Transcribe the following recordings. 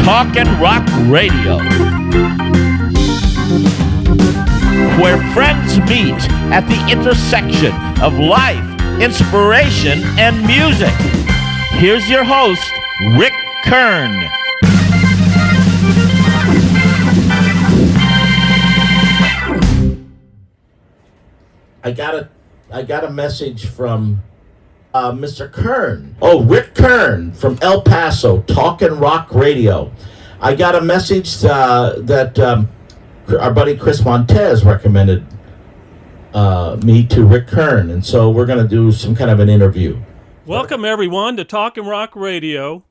Talkin' Rock Radio, where friends meet at the intersection of life, inspiration, and music. Here's your host, Rick Kern. I got a message from Mr. Kern. Oh, Rick Kern from El Paso, Talkin' Rock Radio. I got a message that our buddy Chris Montez recommended me to Rick Kern, and so we're going to do some kind of an interview. Welcome, everyone, to Talkin' Rock Radio.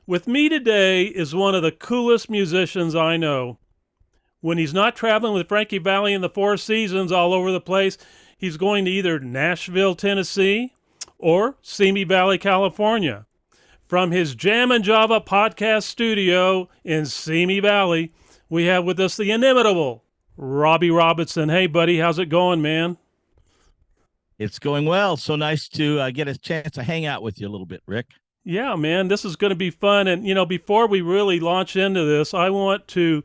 With me today is one of the coolest musicians I know. When he's not traveling with Frankie Valli and the Four Seasons all over the place, he's going to either Nashville, Tennessee, or Simi Valley, California. From his Jam and Java podcast studio in Simi Valley, we have with us the inimitable Robby Robinson. Hey, buddy, how's it going, man? It's going well. So nice to get a chance to hang out with you a little bit, Rick. Yeah, man, this is going to be fun. And, before we really launch into this, I want to,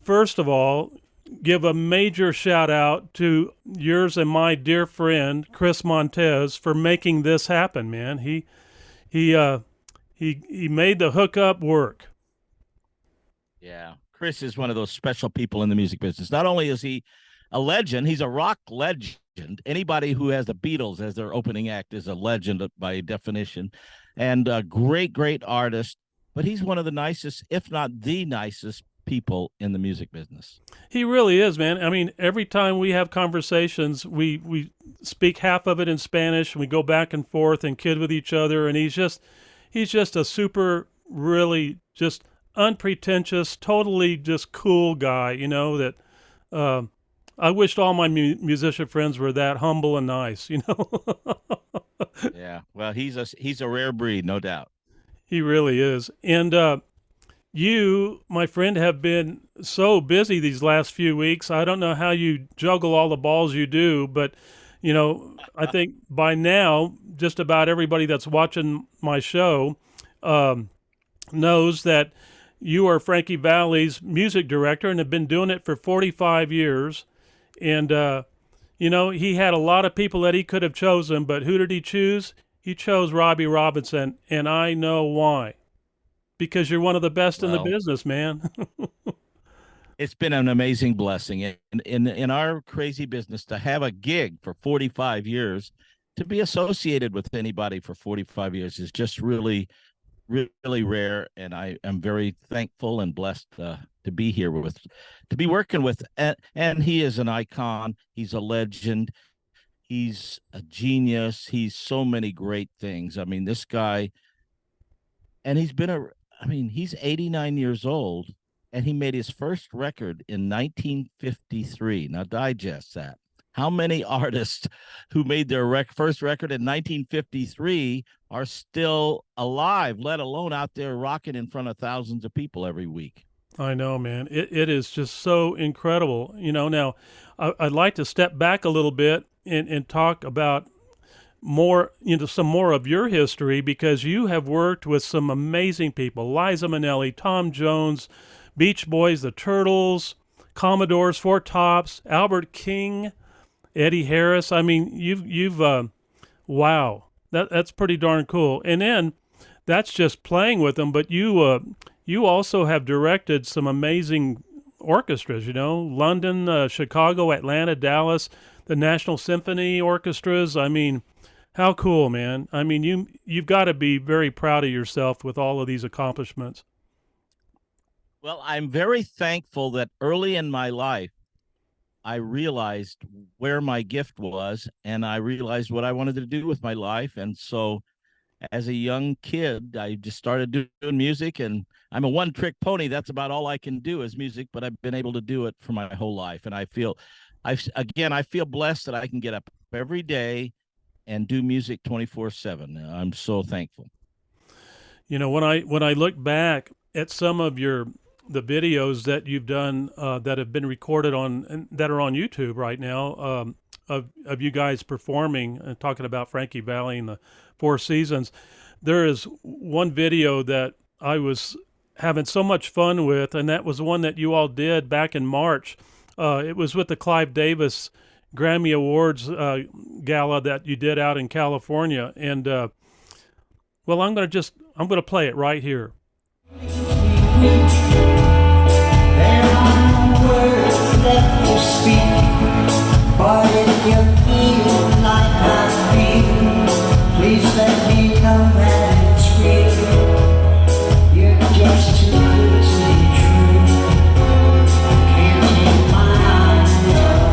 first of all, give a major shout out to yours and my dear friend Chris Montez for making this happen, man. He made the hookup work. Yeah, Chris is one of those special people in the music business. Not only is he a legend, he's a rock legend. Anybody who has the Beatles as their opening act is a legend by definition, and a great artist. But he's one of the nicest, if not the nicest, people in the music business. He really is, man. I mean, every time we have conversations, we speak half of it in Spanish, and we go back and forth and kid with each other, and he's just a super, really just unpretentious, totally just cool guy, that I wished all my musician friends were that humble and nice, Yeah, well, he's a rare breed, no doubt. He really is. And you, my friend, have been so busy these last few weeks. I don't know how you juggle all the balls you do, but, I think by now, just about everybody that's watching my show knows that you are Frankie Valli's music director and have been doing it for 45 years. And, he had a lot of people that he could have chosen, but who did he choose? He chose Robby Robinson, and I know why. Because you're one of the best in the business, man. It's been an amazing blessing in our crazy business to have a gig for 45 years. To be associated with anybody for 45 years is just really, really rare. And I am very thankful and blessed to be here to be working with. And he is an icon. He's a legend. He's a genius. He's so many great things. I mean, this guy, and he's 89 years old, and he made his first record in 1953. Now, digest that. How many artists who made their first record in 1953 are still alive, let alone out there rocking in front of thousands of people every week? I know, man. It is just so incredible. Now, I'd like to step back a little bit and talk about more, some more of your history, because you have worked with some amazing people: Liza Minnelli, Tom Jones, Beach Boys, the Turtles, Commodores, Four Tops, Albert King, Eddie Harris. I mean, you've wow, that's pretty darn cool. And then that's just playing with them, but you also have directed some amazing orchestras. London, Chicago, Atlanta, Dallas, the National Symphony Orchestras. I mean, how cool, man. I mean, you've got to be very proud of yourself with all of these accomplishments. Well, I'm very thankful that early in my life, I realized where my gift was, and I realized what I wanted to do with my life. And so as a young kid, I just started doing music, and I'm a one-trick pony. That's about all I can do is music, but I've been able to do it for my whole life. And I feel blessed that I can get up every day and do music 24/7. I'm so thankful. When I look back at some of the videos that you've done that have been recorded and that are on YouTube right now, of you guys performing and talking about Frankie Valli and the Four Seasons, there is one video that I was having so much fun with, and that was one that you all did back in March. It was with the Clive Davis Grammy Awards gala that you did out in California. And well, I'm going to play it right here. There are no words left to speak, but if you feel like I feel, please let me know that it's real. You're just too good to be true. Can't take my eyes off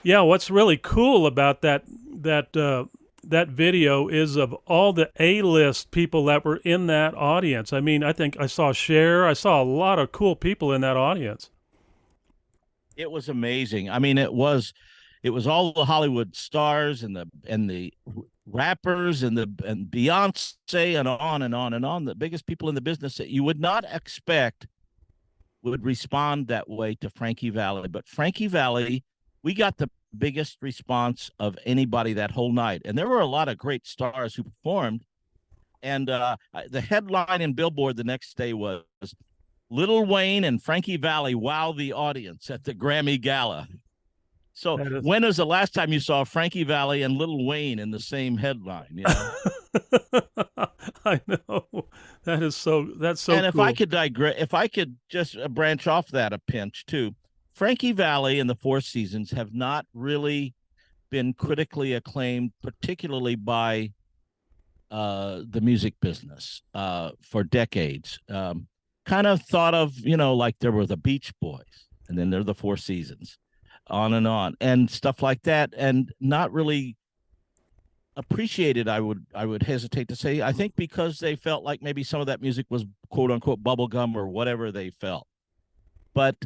Yeah, what's really cool about that video is of all the A-list people that were in that audience. I mean, I think I saw Cher. I saw a lot of cool people in that audience. It was amazing. I mean, it was all the Hollywood stars and the rappers and Beyonce and on and on and on. The biggest people in the business that you would not expect would respond that way to Frankie Valli. But Frankie Valli, we got the biggest response of anybody that whole night. And there were a lot of great stars who performed. And the headline in Billboard the next day was Lil Wayne and Frankie Valli wow the audience at the Grammy Gala. So when was the last time you saw Frankie Valli and Lil Wayne in the same headline? You know? I know. That's so and cool. If I could digress, if I could just branch off that a pinch too, Frankie Valli and the Four Seasons have not really been critically acclaimed, particularly by the music business for decades. Kind of thought of, like there were the Beach Boys, and then there are the Four Seasons, on, and stuff like that, and not really appreciated. I would hesitate to say. I think because they felt like maybe some of that music was quote unquote bubblegum or whatever they felt, but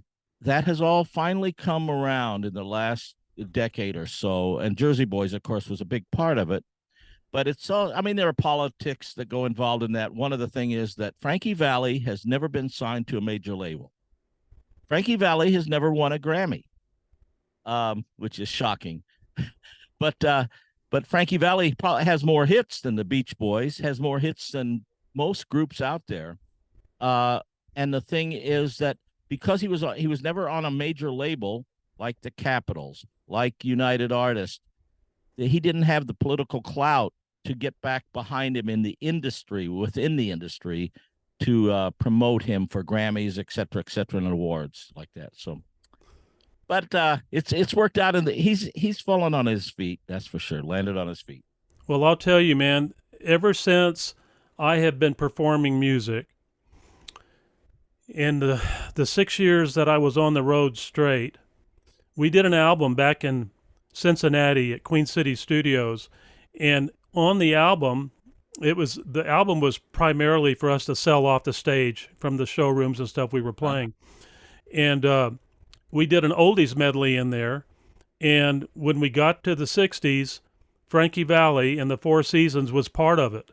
that has all finally come around in the last decade or so. And Jersey Boys, of course, was a big part of it. but it's so, I mean, there are politics that go involved in that. One of the thing is that Frankie Valli has never been signed to a major label. Frankie Valli has never won a Grammy, which is shocking. But Frankie Valli probably has more hits than the Beach Boys, has more hits than most groups out there. And the thing is that because he was never on a major label like the Capitals, like United Artists, he didn't have the political clout to get back behind him in the industry, within the industry, to promote him for Grammys, et cetera, and awards like that. So, but it's worked out, and he's fallen on his feet. That's for sure. Landed on his feet. Well, I'll tell you, man. Ever since I have been performing music, in the 6 years that I was on the road straight, we did an album back in Cincinnati at Queen City Studios, and on the album, the album was primarily for us to sell off the stage from the showrooms and stuff we were playing, and we did an oldies medley in there. And when we got to the 60s, Frankie Valli and the Four Seasons was part of it,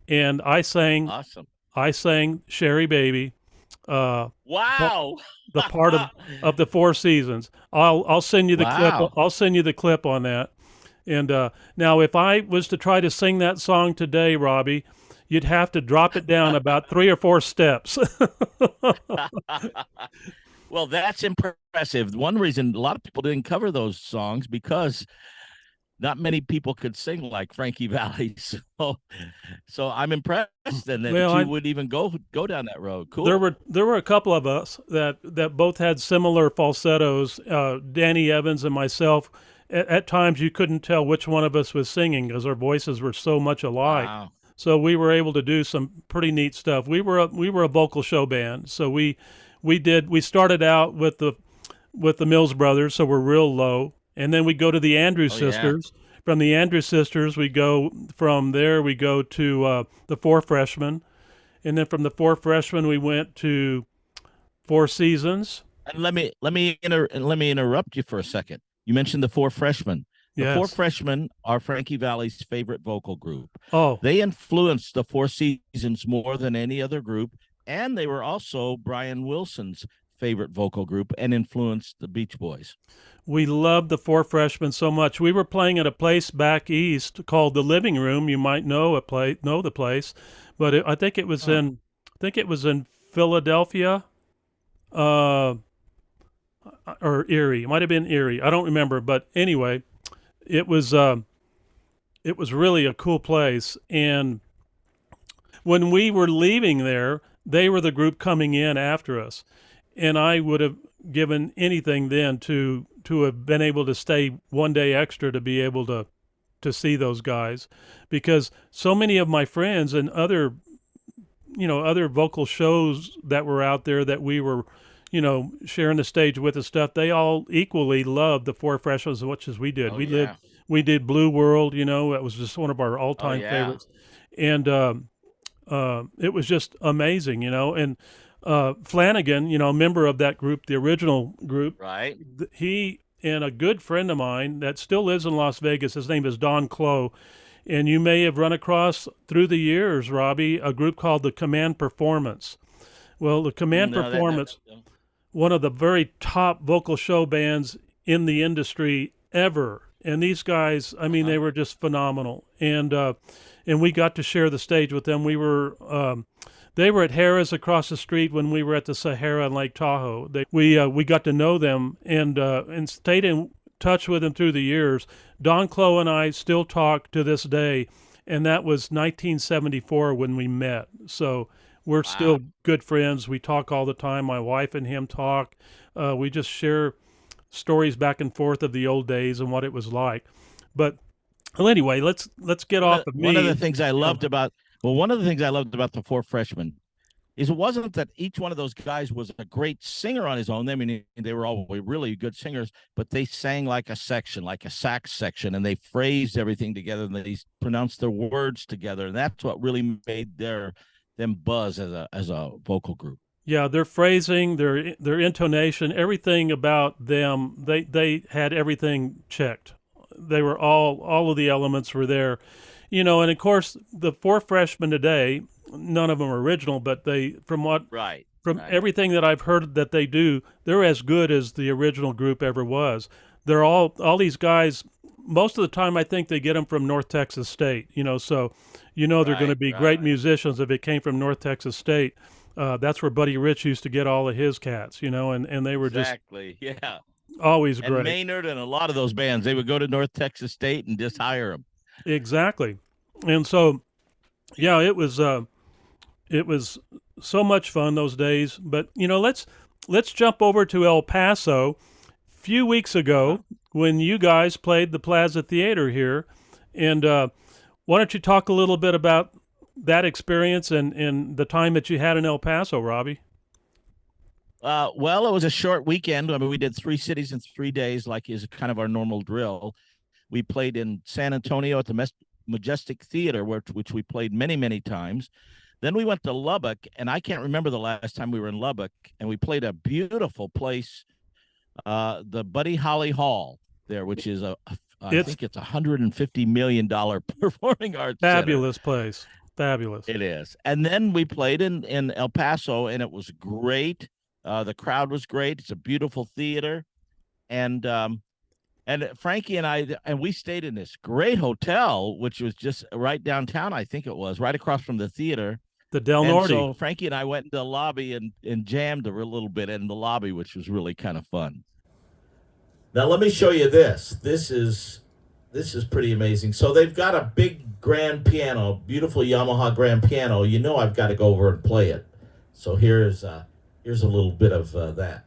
and I sang. Awesome. I sang "Sherry Baby." Wow. The part of the Four Seasons. I'll send you the clip. I'll send you the clip on that. And now, if I was to try to sing that song today, Robby, you'd have to drop it down about 3 or 4 steps. Well, that's impressive. One reason a lot of people didn't cover those songs because not many people could sing like Frankie Valli. So I'm impressed that you would even go down that road. Cool. There were a couple of us that both had similar falsettos. Danny Evans and myself. At times you couldn't tell which one of us was singing because our voices were so much alike. Wow. So we were able to do some pretty neat stuff. We were a vocal show band. So we started out with the Mills Brothers, so we're real low. And then we go to the Andrews Sisters. Yeah. From the Andrews Sisters, we go to the Four Freshmen. And then from the Four Freshmen, we went to Four Seasons. And let me interrupt you for a second. You mentioned the Four Freshmen. The Four Freshmen are Frankie Valli's favorite vocal group. Oh. They influenced the Four Seasons more than any other group, and they were also Brian Wilson's favorite vocal group and influenced the Beach Boys. We loved the Four Freshmen so much. We were playing at a place back east called the Living Room. You might know the place, but I think it was in Philadelphia, or Erie. It might have been Erie. I don't remember, but anyway, it was really a cool place. And when we were leaving there, they were the group coming in after us, and I would have given anything then to have been able to stay one day extra to be able to see those guys, because so many of my friends and other vocal shows that were out there that we were, sharing the stage with and stuff, they all equally loved the Four Freshmen as much as we did. We did Blue World, that was just one of our all-time favorites. And it was just amazing, and Flanagan, a member of that group, the original group, right? He and a good friend of mine that still lives in Las Vegas, his name is Don Clough, and you may have run across through the years, Robby, a group called the Command Performance. Well, the Command Performance, one of the very top vocal show bands in the industry ever, and these guys, I mean, they were just phenomenal, and we got to share the stage with them. They were at Harrah's across the street when we were at the Sahara in Lake Tahoe. We got to know them and stayed in touch with them through the years. Don Clough and I still talk to this day, and that was 1974 when we met. So we're still good friends. We talk all the time. My wife and him talk. We just share stories back and forth of the old days and what it was like. But well, anyway, let's get off of me. One of the things I loved about the Four Freshmen is it wasn't that each one of those guys was a great singer on his own. I mean, they were all really good singers, but they sang like a section, like a sax section, and they phrased everything together, and they pronounced their words together, and that's what really made them buzz as a vocal group. Yeah, their phrasing, their intonation, everything about them, they had everything checked. They were all of the elements were there. And of course, the four freshmen today, none of them are original, but from Right. everything that I've heard that they do, they're as good as the original group ever was. They're all these guys. Most of the time, I think they get them from North Texas State. So they're going to be great musicians if it came from North Texas State. That's where Buddy Rich used to get all of his cats. And they were exactly. Yeah. Always and great. Maynard and a lot of those bands, they would go to North Texas State and just hire them. Exactly. And so, yeah, it was so much fun those days. But let's jump over to El Paso. A few weeks ago, when you guys played the Plaza Theater here, and why don't you talk a little bit about that experience and the time that you had in El Paso, Robby? Well, it was a short weekend. I mean, we did 3 cities in 3 days, like is kind of our normal drill. We played in San Antonio at the Majestic Theater, which we played many, many times. Then we went to Lubbock, and I can't remember the last time we were in Lubbock, and we played a beautiful place, the Buddy Holly Hall there, which is I think it's $150 million performing arts fabulous center. Place. Fabulous. It is. And then we played in El Paso, and it was great. The crowd was great. It's a beautiful theater. And Frankie and we stayed in this great hotel, which was just right downtown, I think it was, right across from the theater. The Del Norte. So Frankie and I went into the lobby and jammed a little bit in the lobby, which was really kind of fun. Now let me show you this. This is pretty amazing. So they've got a big grand piano, beautiful Yamaha grand piano. I've got to go over and play it. So here's a little bit of that.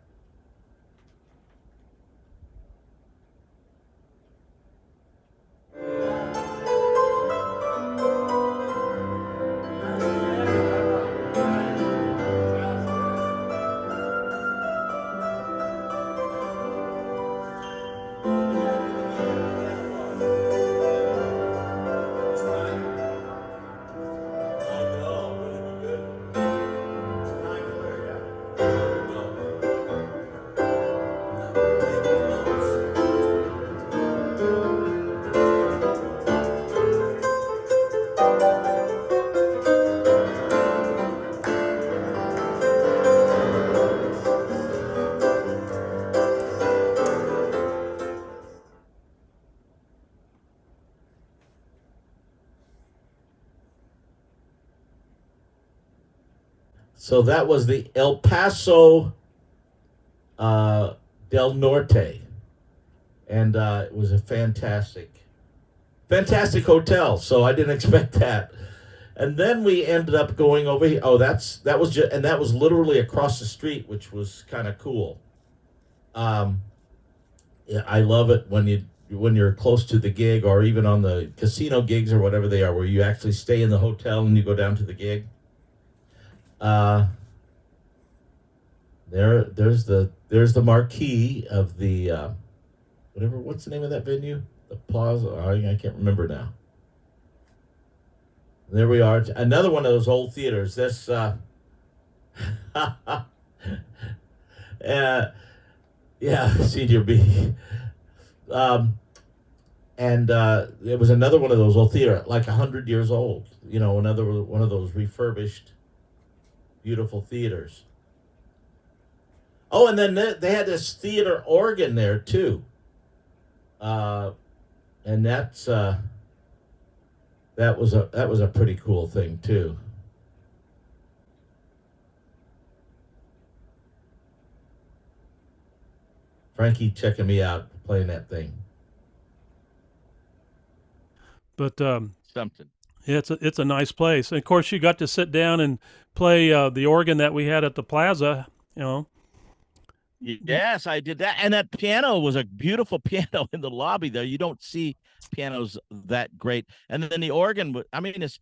So that was the El Paso Del Norte. And it was a fantastic hotel. So I didn't expect that. And then we ended up going over here. Oh, that was literally across the street, which was kind of cool. Yeah, I love it when you're close to the gig, or even on the casino gigs or whatever they are, where you actually stay in the hotel and you go down to the gig. There's the marquee of the what's the name of that venue? The Plaza. I can't remember now. There we are. Another one of those old theaters. This yeah, Senior B. And it was another one of those old theater, like 100 years old. Another one of those refurbished, beautiful theaters. Oh, and then they had this theater organ there too. And that was a pretty cool thing too. Frankie checking me out playing that thing. But something. Yeah, it's a nice place. And of course, you got to sit down and play the organ that we had at the Plaza. Yes, I did that. And that piano was a beautiful piano in the lobby there. You don't see pianos that great. And then the organ, it's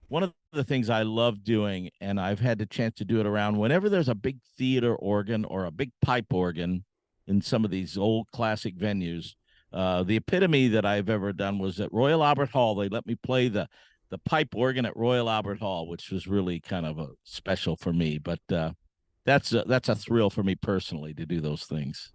one of the things I love doing, and I've had the chance to do it around whenever there's a big theater organ or a big pipe organ in some of these old classic venues. The epitome that I've ever done was at Royal Albert Hall. They let me play the pipe organ at Royal Albert Hall, which was really kind of a special for me. But that's a thrill for me personally to do those things.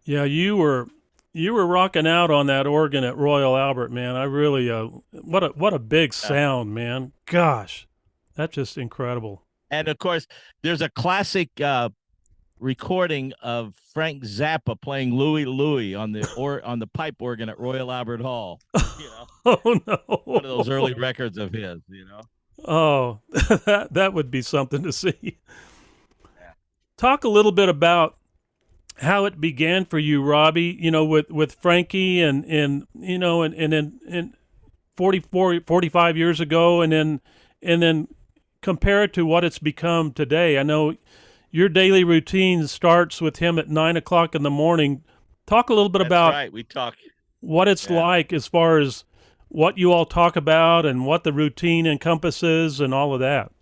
Yeah, you were rocking out on that organ at Royal Albert, man. I really what a big sound, man. Gosh, that's just incredible. And of course, there's a classic recording of Frank Zappa playing Louie Louie on the pipe organ at Royal Albert Hall. You know, Oh no. one of those early records of his. You know. Oh, that would be something to see. Talk a little bit about how it began for you, Robby, with Frankie and then 45 years ago, and then compare it to what it's become today. I know your daily routine starts with him at 9:00 in the morning. Talk a little bit about right. We talk what it's like as far as what you all talk about and what the routine encompasses and all of that.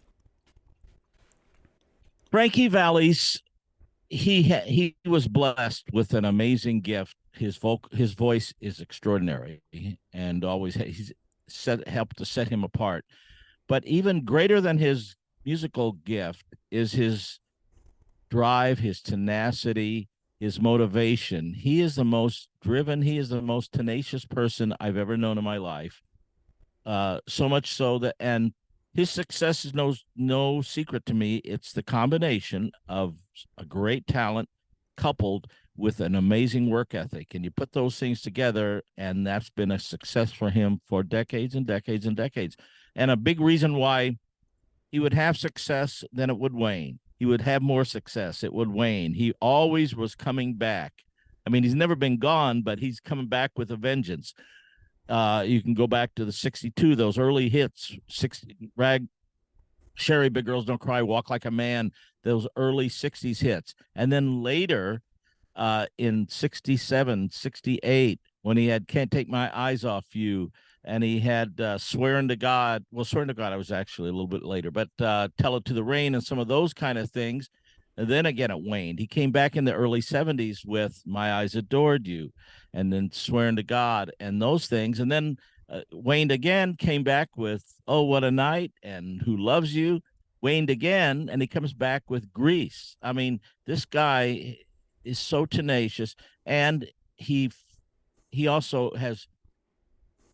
Frankie Valli's. He was blessed with an amazing gift. His voice is extraordinary, and always he's helped to set him apart. But even greater than his musical gift is his drive, his tenacity, his motivation. He is the most driven. He is the most tenacious person I've ever known in my life. So much so that, and his success is no secret to me. It's the combination of a great talent coupled with an amazing work ethic. And you put those things together, and that's been a success for him for decades and decades and decades. And a big reason why he would have success, then it would wane. He would have more success, it would wane. He always was coming back. I mean, he's never been gone, but he's coming back with a vengeance. You can go back to the 62, those early hits, Rag, Sherry, Big Girls Don't Cry, Walk Like a Man, those early 60s hits. And then later in 67, 68, when he had Can't Take My Eyes Off You, and he had Swearing to God. Well, Swearing to God, I was actually a little bit later, but Tell It to the Rain and some of those kind of things. And then again, it waned. He came back in the early 70s with My Eyes Adored You, and then Swearing to God and those things. And then waned again, came back with Oh, What a Night and Who Loves You, waned again, and he comes back with Grease. I mean, this guy is so tenacious, and he also has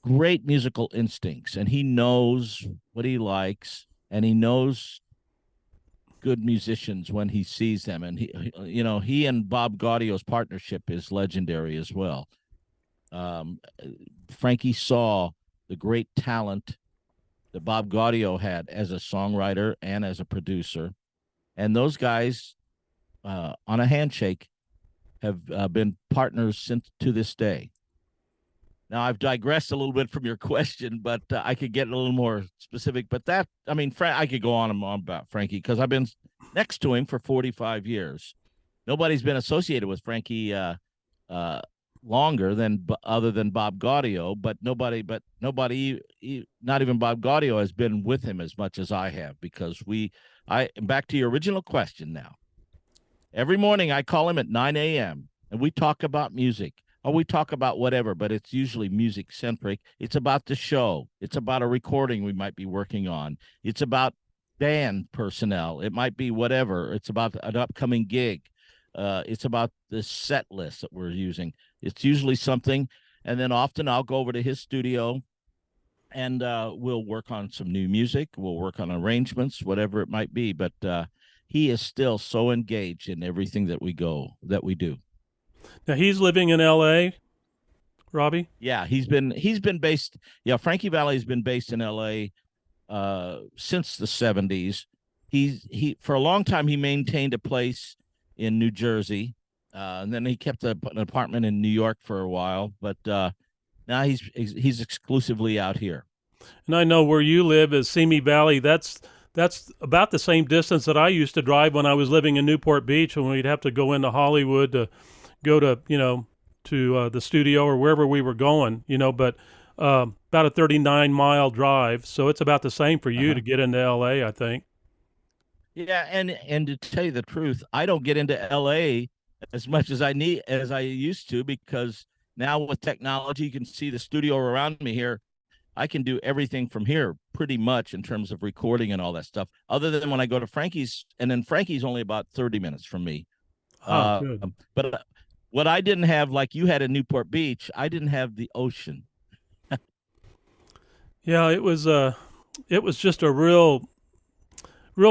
great musical instincts, and he knows what he likes, and he knows good musicians when he sees them. And he and Bob Gaudio's partnership is legendary as well. Frankie saw the great talent that Bob Gaudio had as a songwriter and as a producer, and those guys on a handshake have been partners since to this day. Now, I've digressed a little bit from your question, but I could get a little more specific. But I could go on and on about Frankie because I've been next to him for 45 years. Nobody's been associated with Frankie longer than other than Bob Gaudio, but nobody, not even Bob Gaudio has been with him as much as I have, because back to your original question now. Every morning I call him at 9 a.m. and we talk about music. Or we talk about whatever, but it's usually music-centric. It's about the show. It's about a recording we might be working on. It's about band personnel. It might be whatever. It's about an upcoming gig. It's about the set list that we're using. It's usually something, and then often I'll go over to his studio, and we'll work on some new music. We'll work on arrangements, whatever it might be. But he is still so engaged in everything that we do. Now he's living in L.A., Robby? Yeah, he's been based. Yeah, Frankie Valli has been based in L.A. Since the 70s. He for a long time he maintained a place in New Jersey, And then he kept an apartment in New York for a while, but now he's exclusively out here. And I know where you live is Simi Valley. That's about the same distance that I used to drive when I was living in Newport Beach, when we'd have to go into Hollywood to go to the studio or wherever we were going. But about a 39-mile drive, so it's about the same for you to get into L.A., I think. Yeah, and to tell you the truth, I don't get into L.A. as much as I used to, because now with technology, you can see the studio around me here. I can do everything from here pretty much in terms of recording and all that stuff, other than when I go to Frankie's, and then Frankie's only about 30 minutes from me. Good. But what I didn't have, like you had in Newport Beach, I didn't have the ocean. Yeah, it was just a real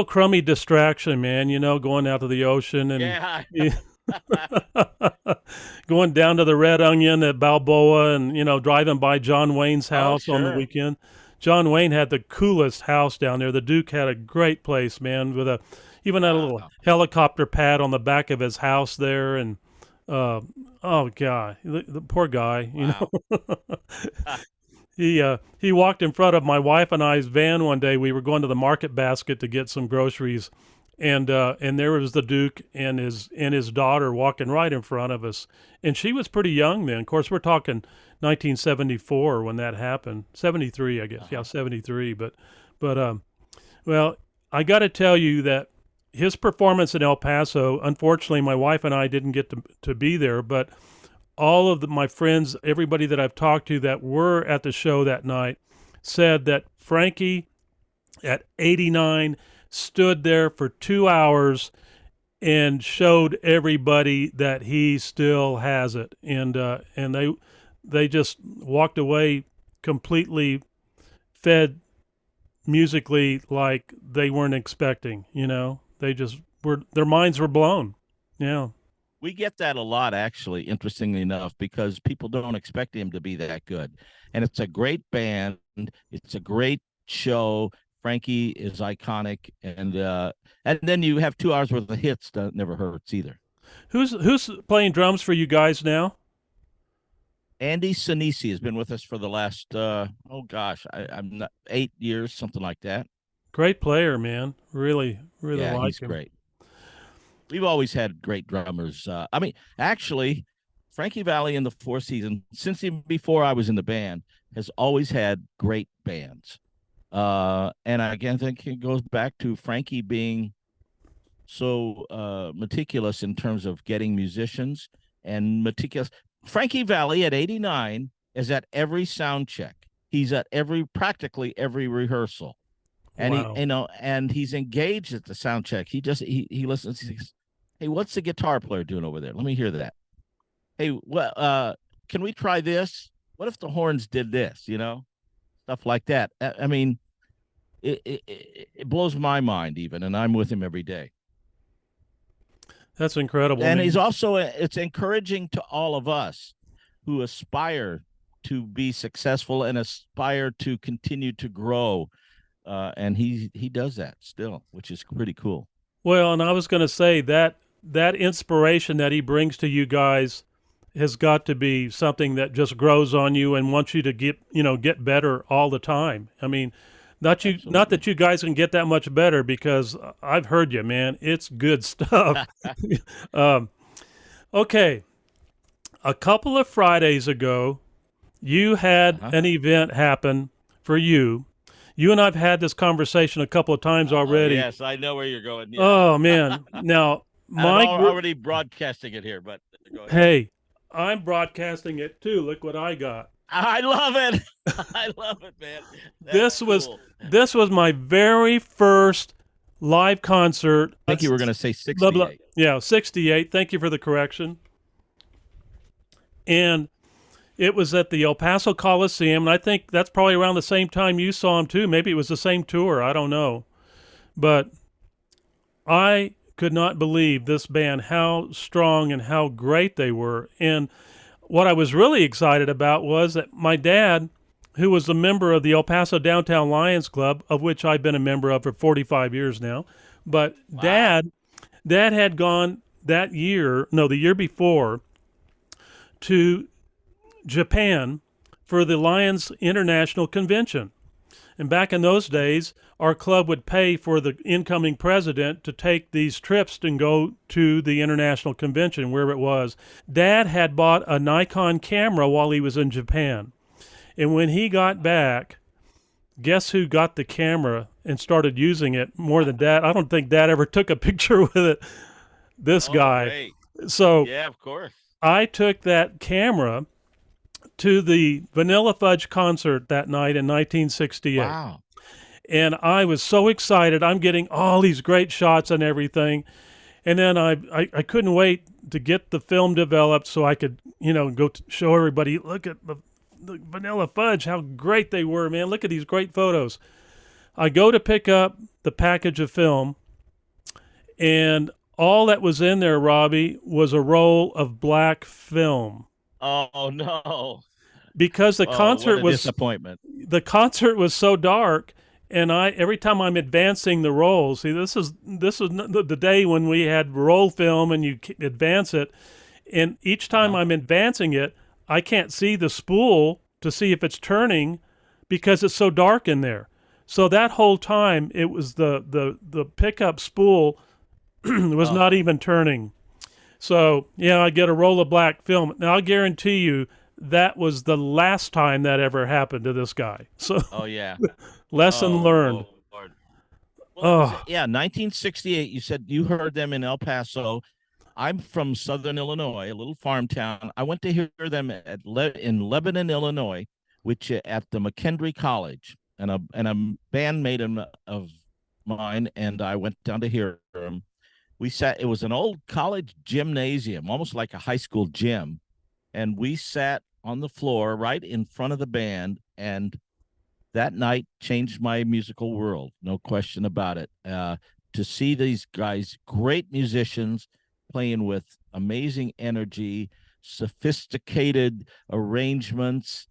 crummy distraction, man, going out to the ocean and going down to the Red Onion at Balboa and, driving by John Wayne's house on the weekend. John Wayne had the coolest house down there. The Duke had a great place, man, with even had a little helicopter pad on the back of his house there. And, oh, God, the poor guy, He walked in front of my wife and I's van one day. We were going to the Market Basket to get some groceries, and there was the Duke and his daughter walking right in front of us. And she was pretty young then. Of course, we're talking 1974 when that happened. 73, I guess. Yeah, 73. But well, I got to tell you that his performance in El Paso, unfortunately, my wife and I didn't get to be there, but all of my friends, everybody that I've talked to that were at the show that night, said that Frankie, at 89, stood there for 2 hours and showed everybody that he still has it. And they just walked away completely fed musically like they weren't expecting. They just their minds were blown. Yeah. We get that a lot, actually, interestingly enough, because people don't expect him to be that good. And it's a great band. It's a great show. Frankie is iconic. And then you have 2 hours worth of hits that never hurts either. Who's playing drums for you guys now? Andy Sinisi has been with us for the last, I'm not 8 years, something like that. Great player, man. Really yeah, like he's him. Great. We've always had great drummers. Actually, Frankie Valli in the Four Seasons, since even before I was in the band, has always had great bands. And again, I think it goes back to Frankie being so meticulous in terms of getting musicians and meticulous. Frankie Valli at 89 is at every sound check. He's at practically every rehearsal. And wow. and he's engaged at the sound check. He listens. He says, "Hey, what's the guitar player doing over there? Let me hear that. Hey, can we try this? What if the horns did this? Stuff like that." I mean, it blows my mind even, and I'm with him every day. That's incredible. And he's also it's encouraging to all of us who aspire to be successful and aspire to continue to grow. And he does that still, which is pretty cool. Well, and I was going to say that inspiration that he brings to you guys has got to be something that just grows on you and wants you to get better all the time. I mean, not that you guys can get that much better, because I've heard you, man. It's good stuff. Okay. A couple of Fridays ago, you had an event happen for you. You and I've had this conversation a couple of times already. Yes, I know where you're going. Yeah. Oh, man. Now, I'm already broadcasting it here, but go ahead. Hey, I'm broadcasting it too. Look what I got. I love it. I love it, man. This was my very first live concert. I think you were going to say 68. Yeah, 68. Thank you for the correction. And it was at the El Paso Coliseum, and I think that's probably around the same time you saw him too. Maybe it was the same tour. I don't know. But I could not believe this band, how strong and how great they were. And what I was really excited about was that my dad, who was a member of the El Paso Downtown Lions Club, of which I've been a member of for 45 years now, but wow. Dad had gone that year, no, the year before, to Japan for the Lions International Convention. And back in those days, our club would pay for the incoming president to take these trips and go to the international convention, wherever it was. Dad had bought a Nikon camera while he was in Japan. And when he got back, guess who got the camera and started using it more than Dad? I don't think Dad ever took a picture with it. This guy. Great. So Yeah, of course. I took that camera to the Vanilla Fudge concert that night in 1968. Wow. And I was so excited. I'm getting all these great shots and everything. And then I couldn't wait to get the film developed so I could, go show everybody, look at the Vanilla Fudge, how great they were, man. Look at these great photos. I go to pick up the package of film, and all that was in there, Robbie, was a roll of black film. Oh no! Because the concert was disappointment. The concert was so dark, and every time I'm advancing the roll. See, this is the day when we had roll film, and you advance it, and each time I'm advancing it, I can't see the spool to see if it's turning because it's so dark in there. So that whole time, it was the pickup spool was not even turning. So, yeah, I get a roll of black film. Now, I guarantee you that was the last time that ever happened to this guy. So, oh, yeah. Lesson learned. Lord. Well, 1968, you said you heard them in El Paso. I'm from Southern Illinois, a little farm town. I went to hear them in Lebanon, Illinois, which at the McKendree College. And a bandmate of mine and I went down to hear them. We sat, it was an old college gymnasium, almost like a high school gym. And we sat on the floor right in front of the band. And that night changed my musical world. No question about it. To see these guys, great musicians, playing with amazing energy, sophisticated arrangements,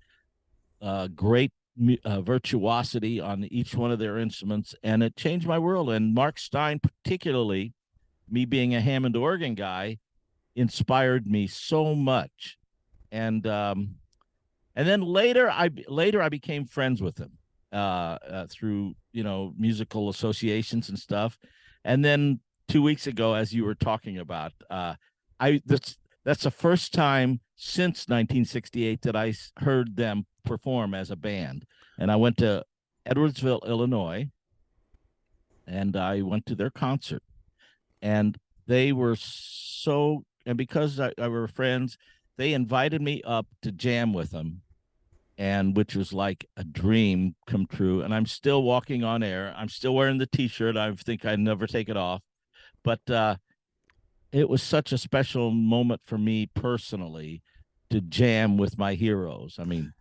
great virtuosity on each one of their instruments. And it changed my world. And Mark Stein, particularly, me being a Hammond organ guy, inspired me so much. And then later I became friends with him through musical associations and stuff. And then 2 weeks ago, as you were talking about, that's the first time since 1968 that I heard them perform as a band. And I went to Edwardsville, Illinois, and I went to their concert. And they were and because I were friends, they invited me up to jam with them, and which was like a dream come true. And I'm still walking on air. I'm still wearing the T-shirt. I think I'd never take it off. But it was such a special moment for me personally to jam with my heroes. I mean,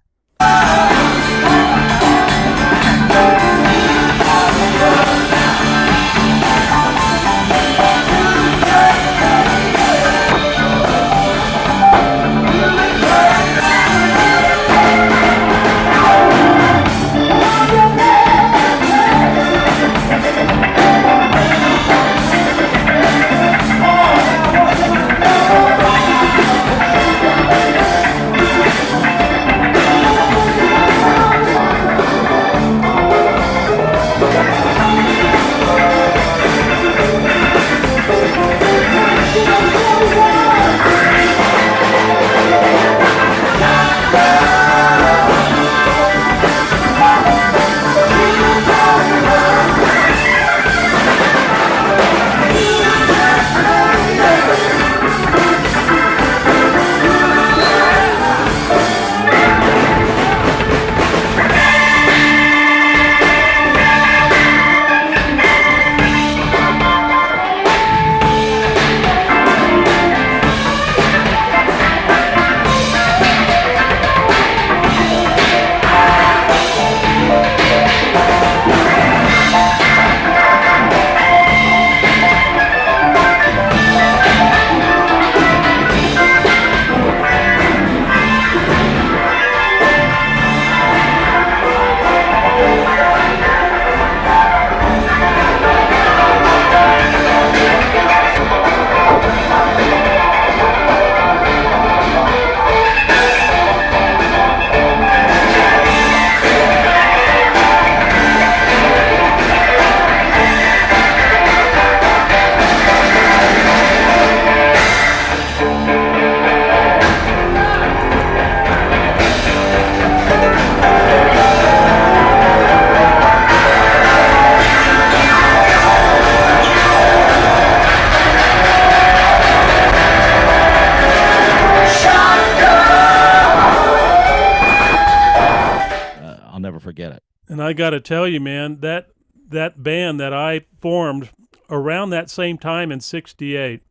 forget it. And I got to tell you, man, that band that I formed around that same time in '68,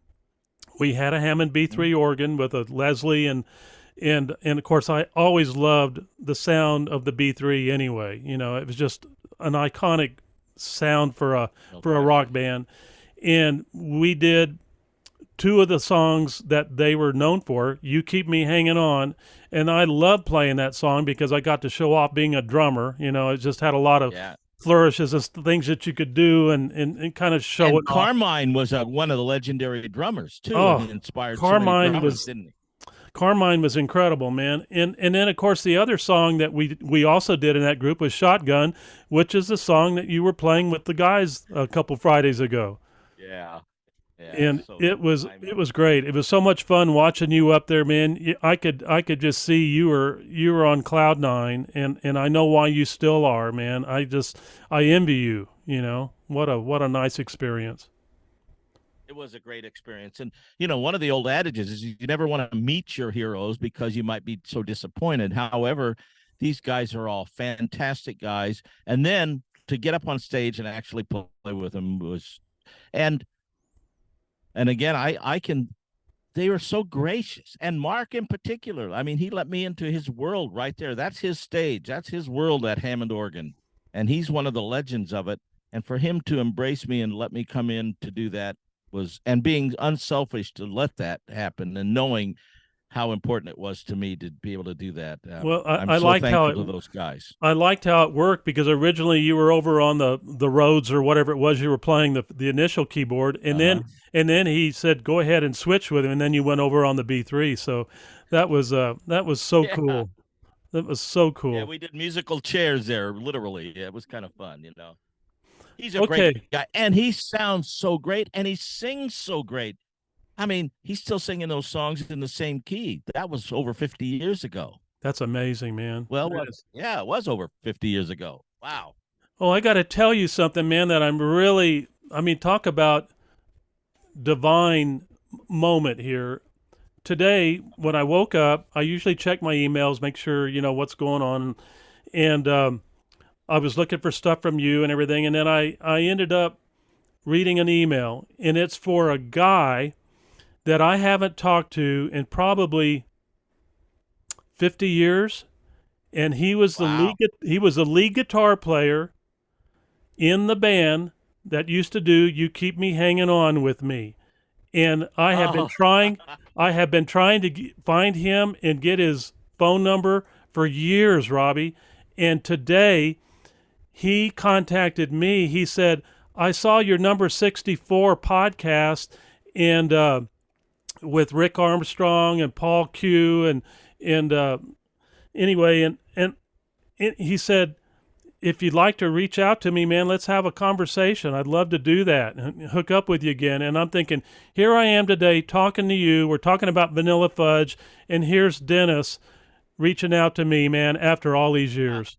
we had a Hammond B3 organ with a Leslie, and of course I always loved the sound of the B3 anyway. You know, it was just an iconic sound for a rock band. And we did two of the songs that they were known for, You Keep Me Hanging On, and I loved playing that song because I got to show off being a drummer. You know, it just had a lot of flourishes and things that you could do and kind of show it. Carmine was one of the legendary drummers too. Oh, and inspired Carmine so many drummers, didn't he? Carmine was incredible, man. And then of course the other song that we also did in that group was Shotgun, which is the song that you were playing with the guys a couple Fridays ago. Yeah. And it was great. It was so much fun watching you up there, man. I could just see you were on cloud nine, and I know why you still are, man. I envy you. You know, what a nice experience. It was a great experience. And, you know, one of the old adages is you never want to meet your heroes because you might be so disappointed. However, these guys are all fantastic guys. And then to get up on stage and actually play with them was, and again, they were so gracious. And Mark in particular, I mean, he let me into his world right there. That's his stage. That's his world at Hammond organ. And he's one of the legends of it. And for him to embrace me and let me come in to do that and being unselfish to let that happen and knowing how important it was to me to be able to do that. Well, I so liked how to those guys. I liked how it worked because originally you were over on the Rhodes or whatever it was you were playing the initial keyboard, and then he said go ahead and switch with him, and then you went over on the B3. So that was so cool. That was so cool. Yeah, we did musical chairs there, literally. Yeah, it was kind of fun, you know. He's a great guy, and he sounds so great, and he sings so great. I mean, he's still singing those songs in the same key. That was over 50 years ago. That's amazing, man. Well, it was over 50 years ago. Wow. Oh, I got to tell you something, man, that talk about divine moment here. Today, when I woke up, I usually check my emails, make sure, you know, what's going on. And I was looking for stuff from you and everything. And then I ended up reading an email, and it's for a guy that I haven't talked to in probably 50 years. And he was the lead guitar player in the band that used to do You Keep Me Hanging On With Me. And I have been trying to find him and get his phone number for years, Robby. And today he contacted me. He said, I saw your number 64 podcast and with Rick Armstrong and Paul Q and anyway, and he said, if you'd like to reach out to me, man, let's have a conversation. I'd love to do that and hook up with you again. And I'm thinking, here I am today talking to you. We're talking about Vanilla Fudge, and here's Dennis reaching out to me, man, after all these years.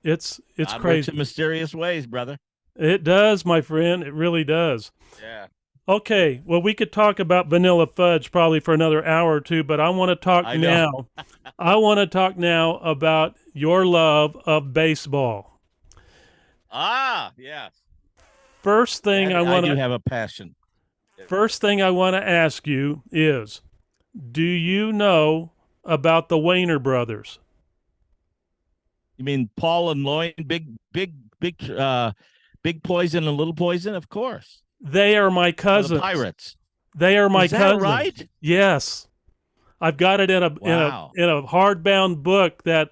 It's God crazy. Works in mysterious ways, brother. It does, my friend. It really does. Yeah. Okay, well, we could talk about Vanilla Fudge probably for another hour or two, but I want to talk now. I want to talk now about your love of baseball. Ah, yes. First thing I do have a passion. First thing I want to ask you is, do you know about the Wainer brothers? You mean Paul and Lloyd, big Poison and Little Poison? Of course. They are my cousins. The Pirates. They are my Is that cousins. right? Yes. I've got it in a hardbound book that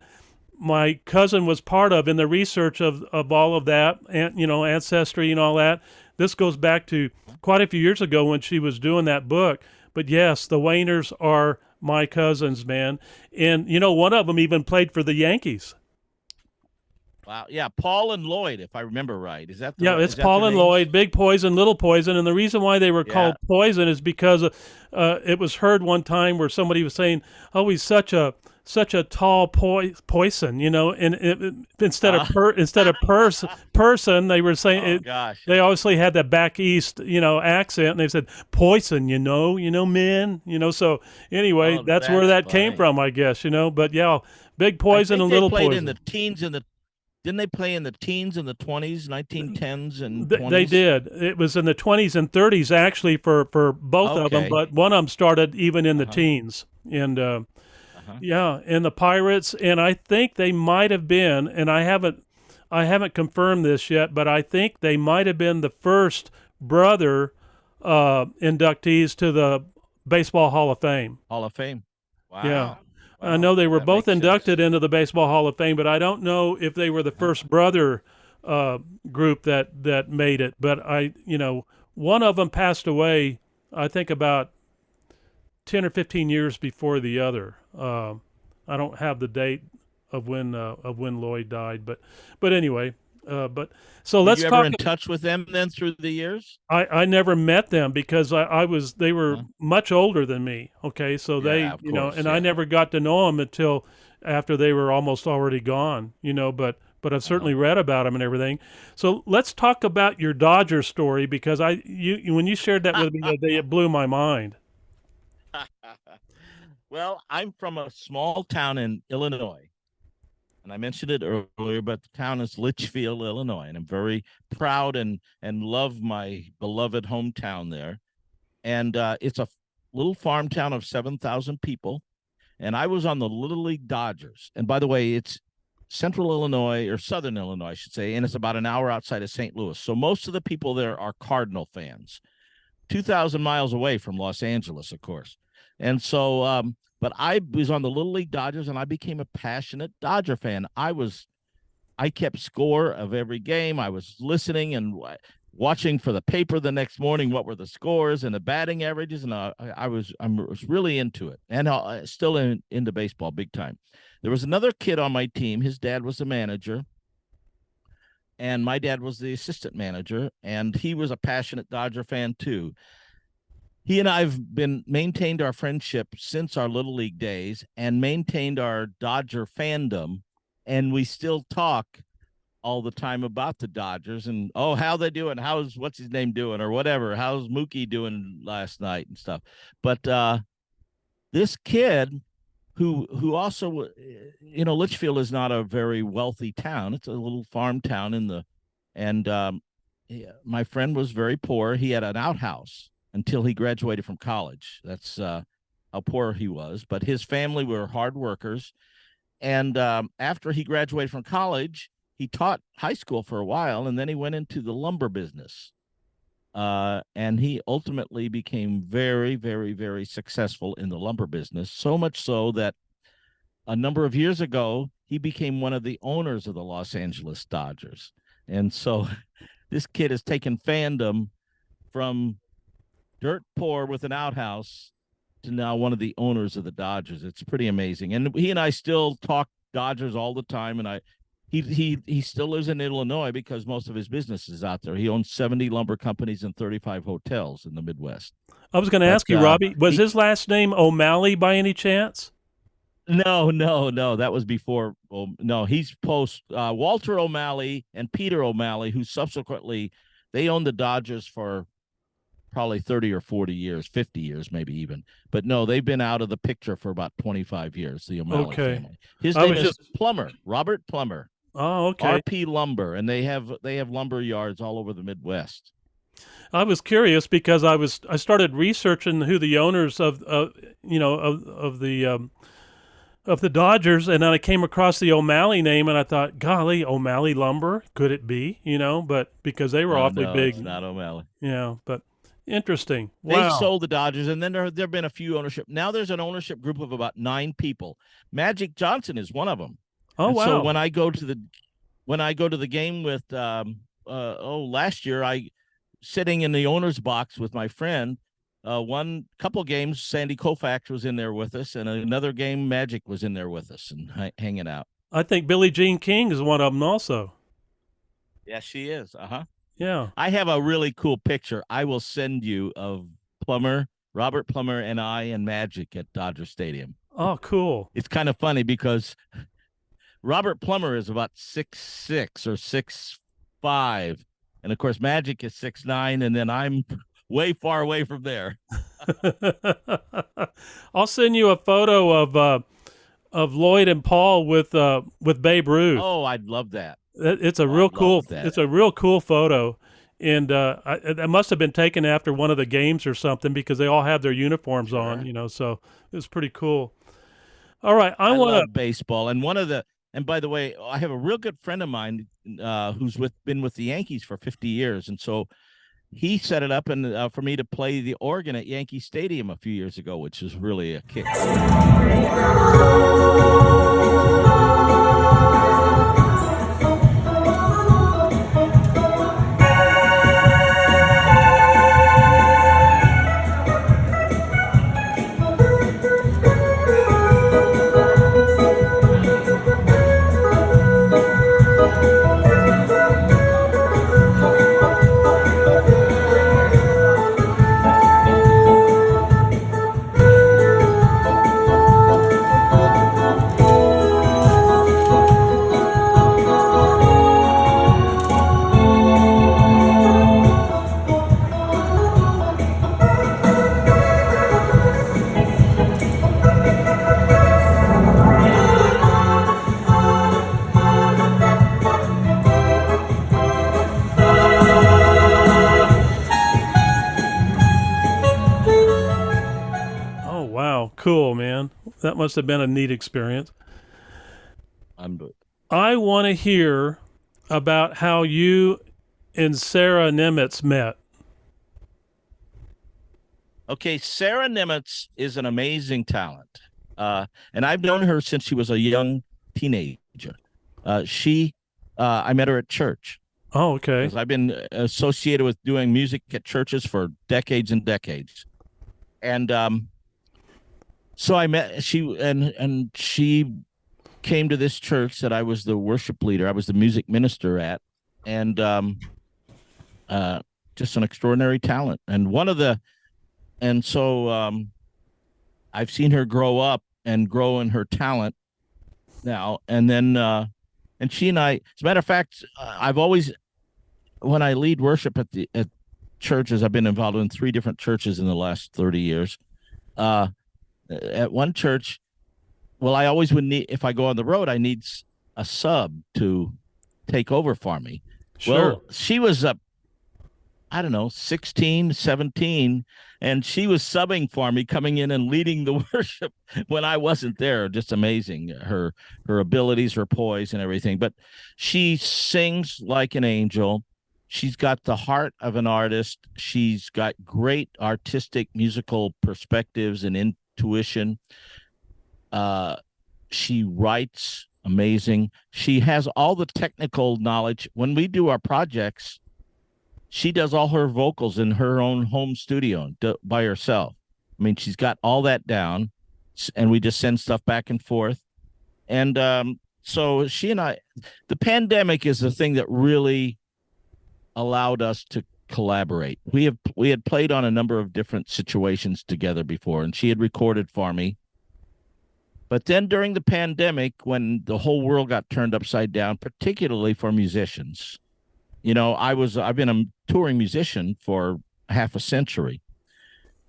my cousin was part of in the research of all of that, and ancestry and all that. This goes back to quite a few years ago when she was doing that book. But yes, the Wainers are my cousins, man. And one of them even played for the Yankees. Wow. Yeah, Paul and Lloyd, if I remember right. Is that it's Paul and Lloyd, Big Poison, Little Poison. And the reason why they were called Poison is because it was heard one time where somebody was saying, oh, he's such a tall poison, and instead of person, they were saying they obviously had that back east, accent, and they said poison, men, so anyway, that's where that came from, I guess, but yeah, Big Poison and Little Poison. In the teens and the Didn't they play in the teens and the 20s, 1910s and 20s? They did. It was in the 20s and 30s actually for both of them, Okay. but one of them started even in the Uh-huh. teens. And Uh-huh. yeah, and the Pirates, and I think they might have been, and I haven't confirmed this yet, but I think they might have been the first brother inductees to the Baseball Hall of Fame. Hall of Fame. Wow. Yeah. I Wow. know they were That both makes inducted sense. into the Baseball Hall of Fame, but I don't know if they were the first brother group that made it. But one of them passed away, I think about 10 or 15 years before the other. I don't have the date of when Lloyd died, but anyway. But so Were let's you ever talk. in touch with them then through the years? I never met them because they were Huh? much older than me. Okay, so they, Yeah, of course, and yeah. I never got to know them until after they were almost already gone. But I've certainly read about them and everything. So let's talk about your Dodger story because when you shared that with me that day, it blew my mind. Well, I'm from a small town in Illinois. And I mentioned it earlier, but the town is Litchfield, Illinois, and I'm very proud and love my beloved hometown there. And it's a little farm town of 7,000 people. And I was on the Little League Dodgers. And by the way, it's central Illinois or southern Illinois, I should say, and it's about an hour outside of St. Louis. So most of the people there are Cardinal fans, 2,000 miles away from Los Angeles, of course. And so, but I was on the Little League Dodgers, and I became a passionate Dodger fan. I kept score of every game. I was listening and watching for the paper the next morning. What were the scores and the batting averages? And I was really into it, and still into baseball big time. There was another kid on my team. His dad was the manager, and my dad was the assistant manager, and he was a passionate Dodger fan too. He and I've maintained our friendship since our Little League days and maintained our Dodger fandom. And we still talk all the time about the Dodgers and, oh, how they doing? What's his name doing or whatever? How's Mookie doing last night and stuff? But this kid who also, Litchfield is not a very wealthy town. It's a little farm town my friend was very poor. He had an outhouse until he graduated from college. That's how poor he was. But his family were hard workers. And after he graduated from college, he taught high school for a while, and then he went into the lumber business. And he ultimately became very, very, very successful in the lumber business, so much so that a number of years ago, he became one of the owners of the Los Angeles Dodgers. And so this kid has taken fandom from dirt poor with an outhouse to now one of the owners of the Dodgers. It's pretty amazing. And he and I still talk Dodgers all the time. And he still lives in Illinois because most of his business is out there. He owns 70 lumber companies and 35 hotels in the Midwest. I was going to ask you, Robbie, was his last name O'Malley by any chance? No. That was before. No, he's post Walter O'Malley and Peter O'Malley, who subsequently they owned the Dodgers for probably 30 or 40 years, 50 years, maybe even. But no, they've been out of the picture for about 25 years, the O'Malley family. His name is Plummer, Robert Plummer. Oh, okay. RP Lumber, and they have lumber yards all over the Midwest. I was curious because I started researching who the owners of the Dodgers, and then I came across the O'Malley name, and I thought, golly, O'Malley Lumber, could it be? But because they were awfully big. It's not O'Malley. Yeah, but interesting. Wow. They sold the Dodgers, and then there have been a few ownership. Now there's an ownership group of about 9 people. Magic Johnson is one of them. Oh, and wow. So when I go to the game with last year, I sitting in the owner's box with my friend. One couple games, Sandy Koufax was in there with us, and another game, Magic was in there with us and hanging out. I think Billie Jean King is one of them also. Yeah, she is. Yeah. I have a really cool picture I will send you of Robert Plummer, and I and Magic at Dodger Stadium. Oh, cool. It's kind of funny because Robert Plummer is about 6'6" or 6'5", and of course Magic is 6'9", and then I'm way far away from there. I'll send you a photo of Lloyd and Paul with Babe Ruth. Oh, I'd love that. It's a Oh, I real cool. love that. It's a real cool photo, and it must have been taken after one of the games or something because they all have their uniforms on. Sure. So it was pretty cool. All right, I I want love baseball, and by the way, I have a real good friend of mine who's been with the Yankees for 50 years, and so he set it up and for me to play the organ at Yankee Stadium a few years ago, which is really a kick. Oh, wow, cool, man. That must have been a neat experience. I'm I want to hear about how you and Sarah Nimitz met. Okay, Sarah Nimitz is an amazing talent, and I've known her since she was a young teenager. I met her at church Oh, okay. because I've been associated with doing music at churches for decades and decades, and so I met and she came to this church that I was the worship leader. I was the music minister at, and just an extraordinary talent. And so I've seen her grow up and grow in her talent now. And then, and she and I, as a matter of fact, I've always, when I lead worship at churches, I've been involved in 3 different churches in the last 30 years. At one church, well, I always would need, if I go on the road, I need a sub to take over for me. Sure. Well, she was I don't know, 16, 17, and she was subbing for me, coming in and leading the worship when I wasn't there. Just amazing, her abilities, her poise, and everything. But she sings like an angel. She's got the heart of an artist. She's got great artistic musical perspectives and intuition. She writes amazing. She has all the technical knowledge. When we do our projects, she does all her vocals in her own home studio by herself. I mean, she's got all that down, and we just send stuff back and forth. And so she and I, the pandemic is the thing that really allowed us to collaborate. We had played on a number of different situations together before, and she had recorded for me. But then during the pandemic, when the whole world got turned upside down, particularly for musicians, I've been a touring musician for half a century.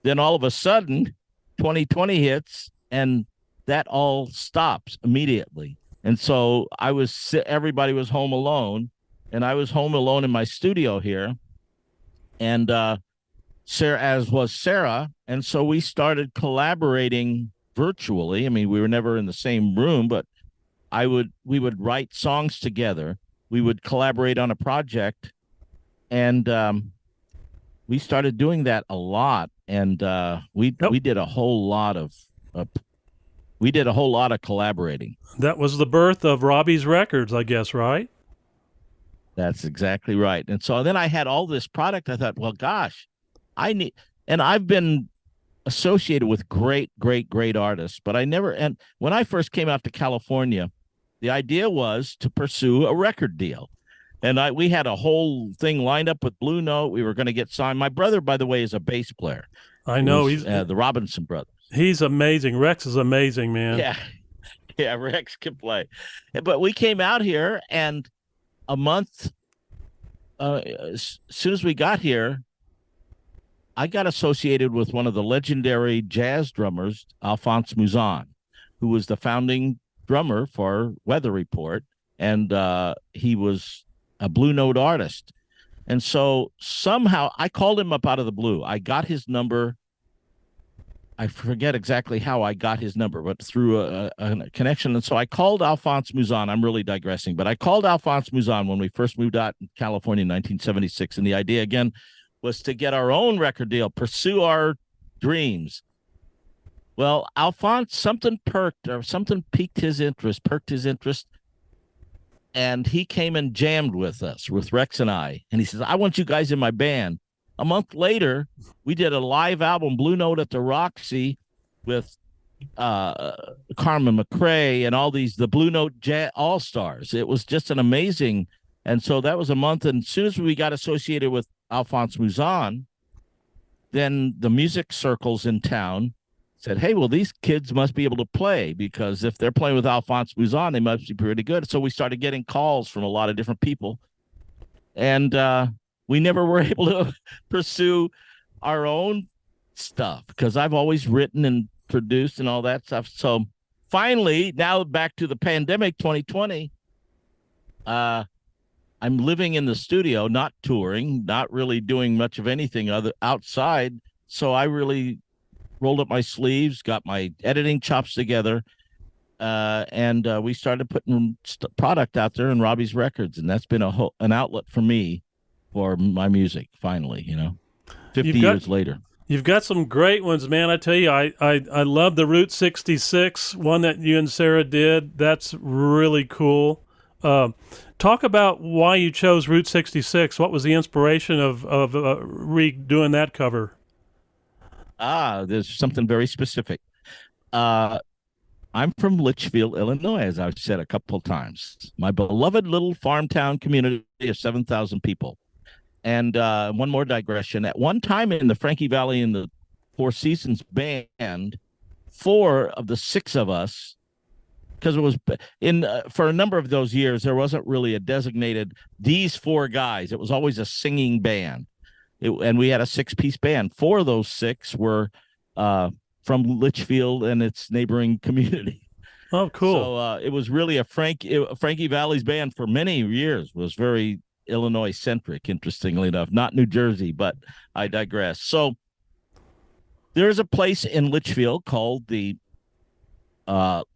Then all of a sudden, 2020 hits, and that all stops immediately. And so everybody was home alone, and I was home alone in my studio here. And Sarah, as was Sarah, and so we started collaborating virtually. I mean, we were never in the same room, but we would write songs together. We would collaborate on a project, and we started doing that a lot. And we did a whole lot of collaborating. That was the birth of Robbie's Records, I guess, right? That's exactly right. And so then I had all this product. I thought, well, gosh, and I've been associated with great, great, great artists, but and when I first came out to California, the idea was to pursue a record deal. And we had a whole thing lined up with Blue Note. We were going to get signed. My brother, by the way, is a bass player. I know. He's the Robinson brothers. He's amazing. Rex is amazing, man. Yeah. Yeah, Rex can play. But we came out here, and a month, as soon as we got here, I got associated with one of the legendary jazz drummers, Alphonse Mouzon, who was the founding drummer for Weather Report and he was a Blue Note artist. And so somehow I called him up out of the blue. I got his number. I forget exactly how I got his number, but through a connection. And so I called Alphonse Mouzon. I'm really digressing, but I called Alphonse Mouzon when we first moved out in California in 1976. And the idea, again, was to get our own record deal, pursue our dreams. Well, Alphonse, something piqued his interest. And he came and jammed with us, with Rex and I. And he says, I want you guys in my band. A month later, we did a live album, Blue Note at the Roxy, with Carmen McRae and all the Blue Note All-Stars. It was just an amazing. And so that was a month. And as soon as we got associated with Alphonse Mouzon, then the music circles in town said, hey, well, these kids must be able to play, because if they're playing with Alphonse Mouzon, they must be pretty good. So we started getting calls from a lot of different people. And we never were able to pursue our own stuff, because I've always written and produced and all that stuff. So finally, now back to the pandemic 2020, I'm living in the studio, not touring, not really doing much of anything other outside. So I really rolled up my sleeves, got my editing chops together, and we started putting product out there in Robby's Records, and that's been an outlet for me for my music. Finally, 50 years later. You've got some great ones, man. I tell you, I love the Route 66 one that you and Sarah did. That's really cool. Talk about why you chose Route 66. What was the inspiration of redoing that cover? There's something very specific. I'm from Litchfield, Illinois, as I've said a couple of times. My beloved little farm town community of 7,000 people. And one more digression. At one time in the Frankie Valli and the Four Seasons band, 4 of the 6 of us, because it was for a number of those years, there wasn't really a designated these 4 guys. It was always a singing band. And we had a 6-piece band. 4 of those 6 were from Litchfield and its neighboring community. Oh, cool. So it was really a Frankie Valli's band for many years. Was very Illinois-centric, interestingly enough. Not New Jersey, but I digress. So there's a place in Litchfield called the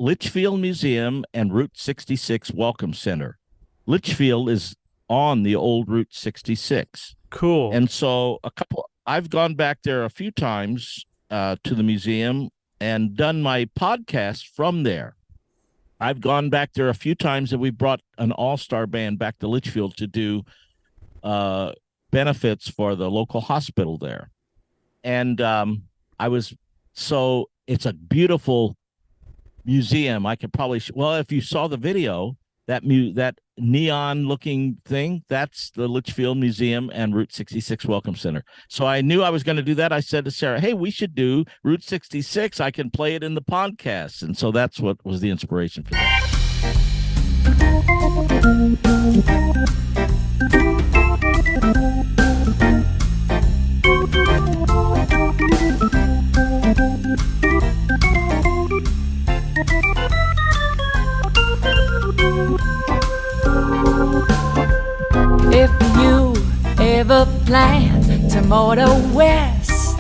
Litchfield Museum and Route 66 Welcome Center. Litchfield is on the old Route 66. Cool. And so I've gone back there a few times to the museum and done my podcast from there. I've gone back there a few times, and we brought an all-star band back to Litchfield to do benefits for the local hospital there. And it's a beautiful museum. I could probably, if you saw the video, that neon-looking thing, that's the Litchfield Museum and Route 66 Welcome Center. So I knew I was going to do that. I said to Sarah, hey, we should do Route 66. I can play it in the podcast. And so that's what was the inspiration for that. If you ever plan to motor west,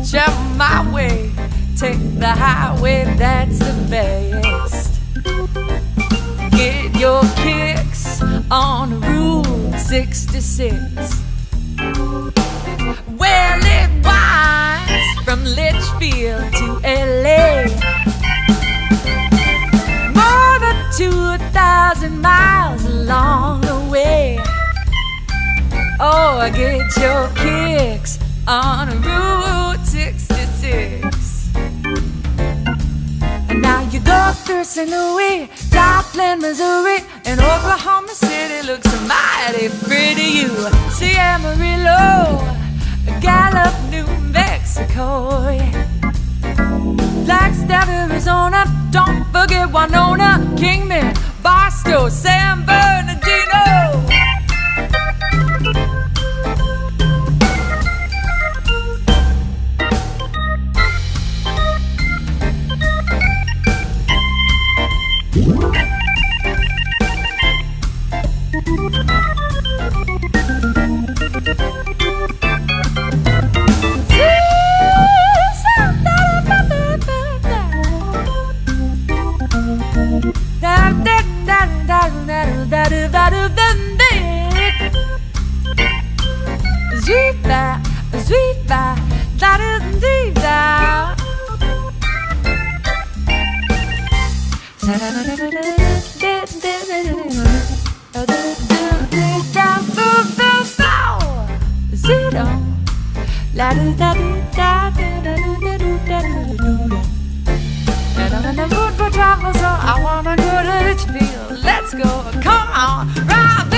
jump my way, take the highway, that's the best. Get your kicks on Route 66. Well, it winds from Litchfield to LA, more than 2,000 miles along the way. Oh, get your kicks on Route 66. And now you go through St. Louis, Joplin, Missouri, and Oklahoma City looks mighty pretty. You see Amarillo, Gallup, New Mexico, Flagstaff, Arizona, don't forget Winona, Kingman, Barstow, San Bernardino. I'm in the mood for travel, so I wanna go to Litchfield. Let's go, come on, Robby.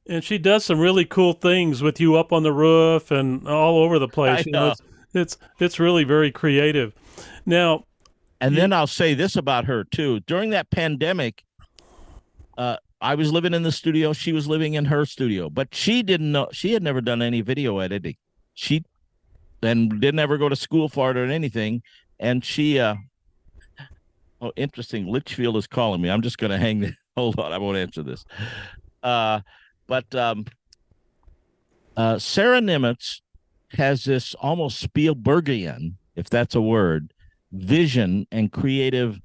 And she does some really cool things with you up on the roof and all over the place. I know. It's really very creative. Now, and then I'll say this about her too. During that pandemic, I was living in the studio. She was living in her studio, but she didn't know. She had never done any video editing. She then didn't ever go to school for it or anything. And she, oh, interesting. Litchfield is calling me. I'm just going to hang the, hold on. I won't answer this. But Sarah Nimitz has this almost Spielbergian, if that's a word, vision and creative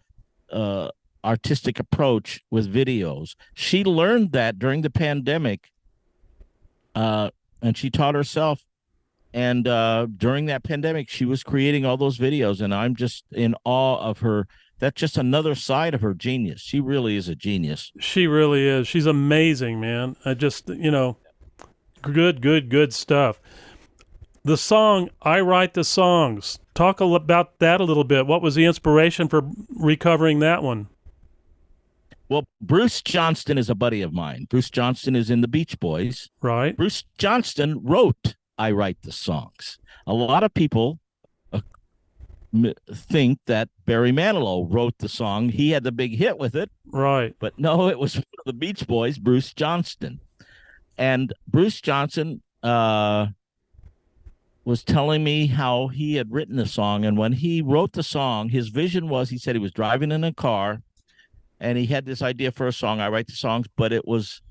artistic approach with videos. She learned that during the pandemic, and she taught herself. And during that pandemic, she was creating all those videos, and I'm just in awe of her. That's just another side of her genius. She really is a genius. She really is. She's amazing, man. I just, good stuff. The song, I Write the Songs. Talk about that a little bit. What was the inspiration for recovering that one? Well, Bruce Johnston is a buddy of mine. Bruce Johnston is in the Beach Boys. Right. Bruce Johnston wrote I Write the Songs. A lot of people think that Barry Manilow wrote the song. He had the big hit with it. Right. But no, it was the Beach Boys, Bruce Johnston. And Bruce Johnston was telling me how he had written the song. And when he wrote the song, his vision was, he said he was driving in a car and he had this idea for a song, I Write the Songs, but it was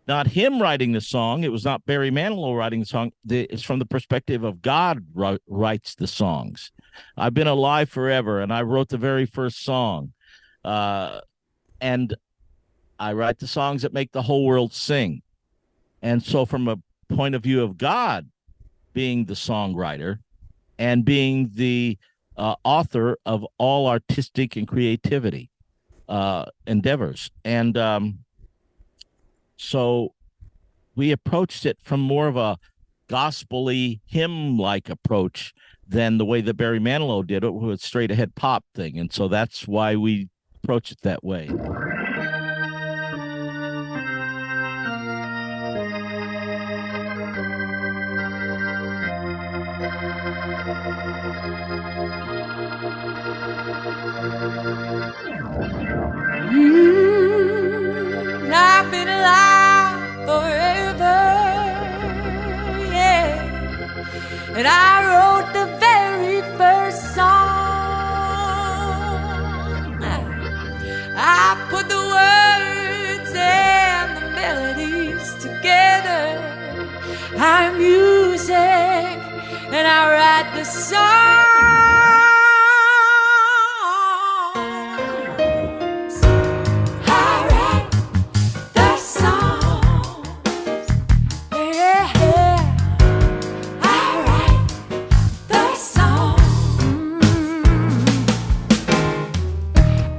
not him writing the song. It was not Barry Manilow writing the song. It's from the perspective of God writes the songs. I've been alive forever, and I wrote the very first song. And I write the songs that make the whole world sing. And so from a point of view of God being the songwriter and being the author of all artistic and creativity endeavors. And so we approached it from more of a gospel-y, hymn-like approach than the way that Barry Manilow did it with a straight-ahead pop thing. And so that's why we approach it that way. I've been alive forever, yeah. And I wrote the very first song. I put the words and the melodies together. I'm music, and I write the songs. I write the songs. Yeah, I write the songs.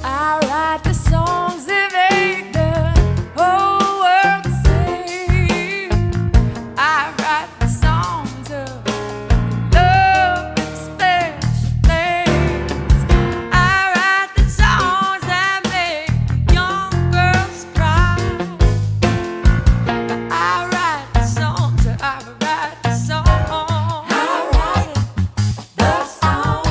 I write the songs that make the whole world sing. I write the songs of love and special things. I write the songs that make the young girls cry. I write the songs, I write the songs. I write the songs.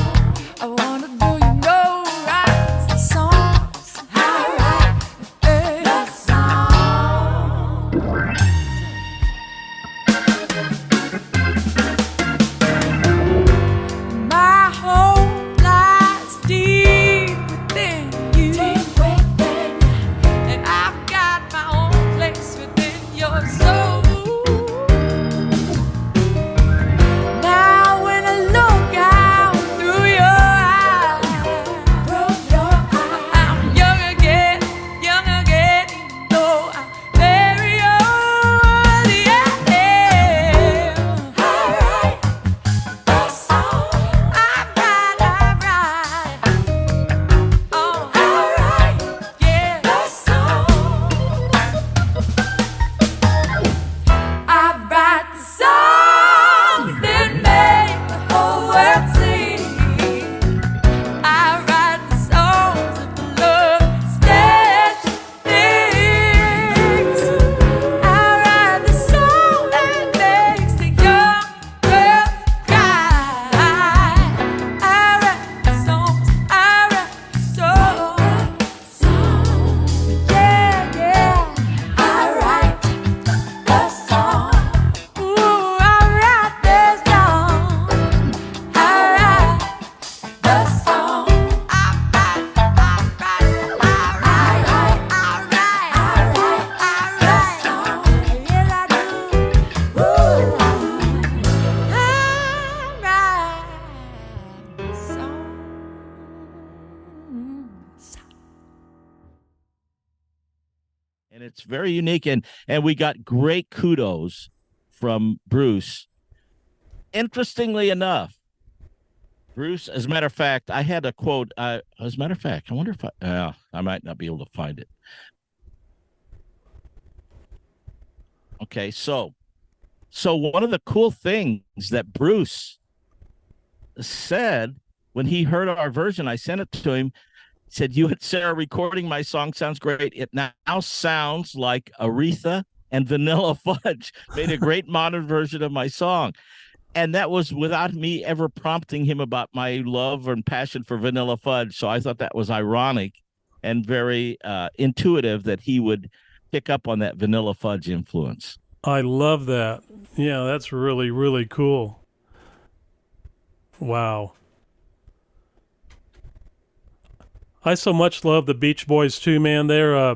I wanna do you know write the songs. I write the songs. My home lies deep within you, and I've got my own place within your soul. Now when I look out through your eyes, I'm young again, though I'm very old, yeah. I write the song. I write, oh, I write, yeah, the song. I write the songs that make the whole world sing. I write the songs of the love special things. I write the song that makes the young girls cry. I write the songs, I write the songs. Yeah, yeah. I write the song. Ooh, I write the song. I write the song. I write the song. Yes, I do. Ooh, I write the songs. And it's very unique, and we got great kudos from Bruce. Interestingly enough, Bruce, as a matter of fact, I had a quote. As a matter of fact, I wonder if I might not be able to find it. Okay, so one of the cool things that Bruce said when he heard our version, I sent it to him. Said, "You and Sarah recording my song sounds great. It now sounds like Aretha and Vanilla Fudge made a great modern version of my song." And that was without me ever prompting him about my love and passion for Vanilla Fudge. So I thought that was ironic and very intuitive that he would pick up on that Vanilla Fudge influence. I love that. Yeah, that's really, really cool. Wow. I so much love the Beach Boys too, man. They're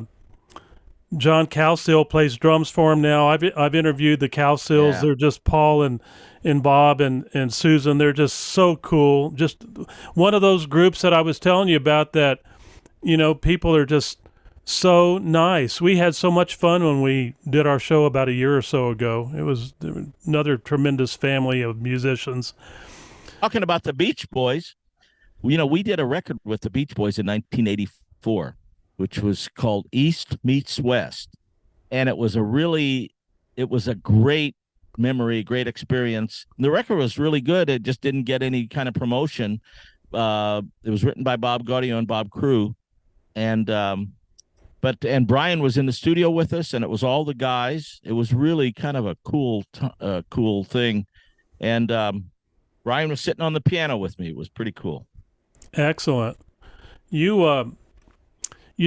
John Cowsill plays drums for him now. I've interviewed the Cowsills. Yeah. They're just Paul and Bob and Susan. They're just so cool. Just one of those groups that I was telling you about that, you know, people are just so nice. We had so much fun when we did our show about a year or so ago. It was another tremendous family of musicians. Talking about the Beach Boys, you know, we did a record with the Beach Boys in 1984, which was called East Meets West. And it was a great memory, great experience. The record was really good. It just didn't get any kind of promotion. It was written by Bob Gaudio and Bob Crew. And Brian was in the studio with us, and it was all the guys. It was really kind of a cool thing. And Brian was sitting on the piano with me. It was pretty cool. Excellent. You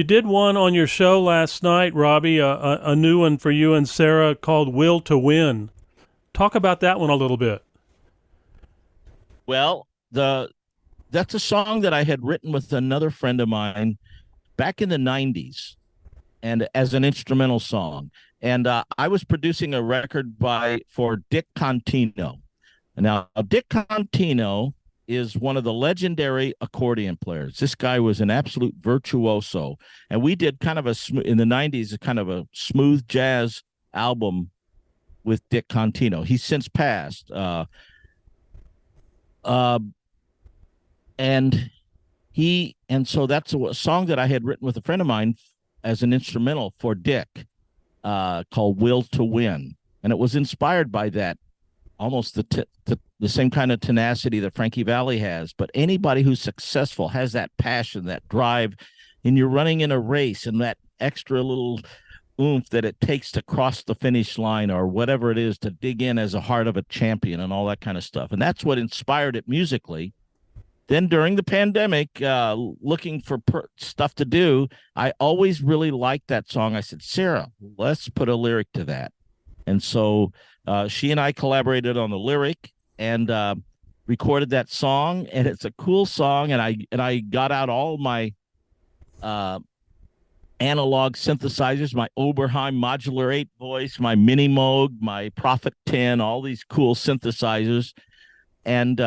did one on your show last night, Robby, a new one for you and Sarah called Will to Win. Talk about that one a little bit. Well, that's a song that I had written with another friend of mine back in the 90s and as an instrumental song. And I was producing a record for Dick Contino. Now, Dick Contino is one of the legendary accordion players. This guy was an absolute virtuoso. And we did kind of in the 90s, kind of a smooth jazz album with Dick Contino. He's since passed. And so that's a song that I had written with a friend of mine as an instrumental for Dick, called Will to Win. And it was inspired by that, almost the same kind of tenacity that Frankie Valli has. But anybody who's successful has that passion, that drive, and you're running in a race and that extra little oomph that it takes to cross the finish line or whatever it is, to dig in as a heart of a champion and all that kind of stuff. And that's what inspired it musically. Then during the pandemic, looking for stuff to do, I always really liked that song. I said, Sarah, let's put a lyric to that. And so she and I collaborated on the lyric and recorded that song. And it's a cool song. And I got out all my analog synthesizers, my Oberheim Modular 8 voice, my Mini Moog, my Prophet 10, all these cool synthesizers. And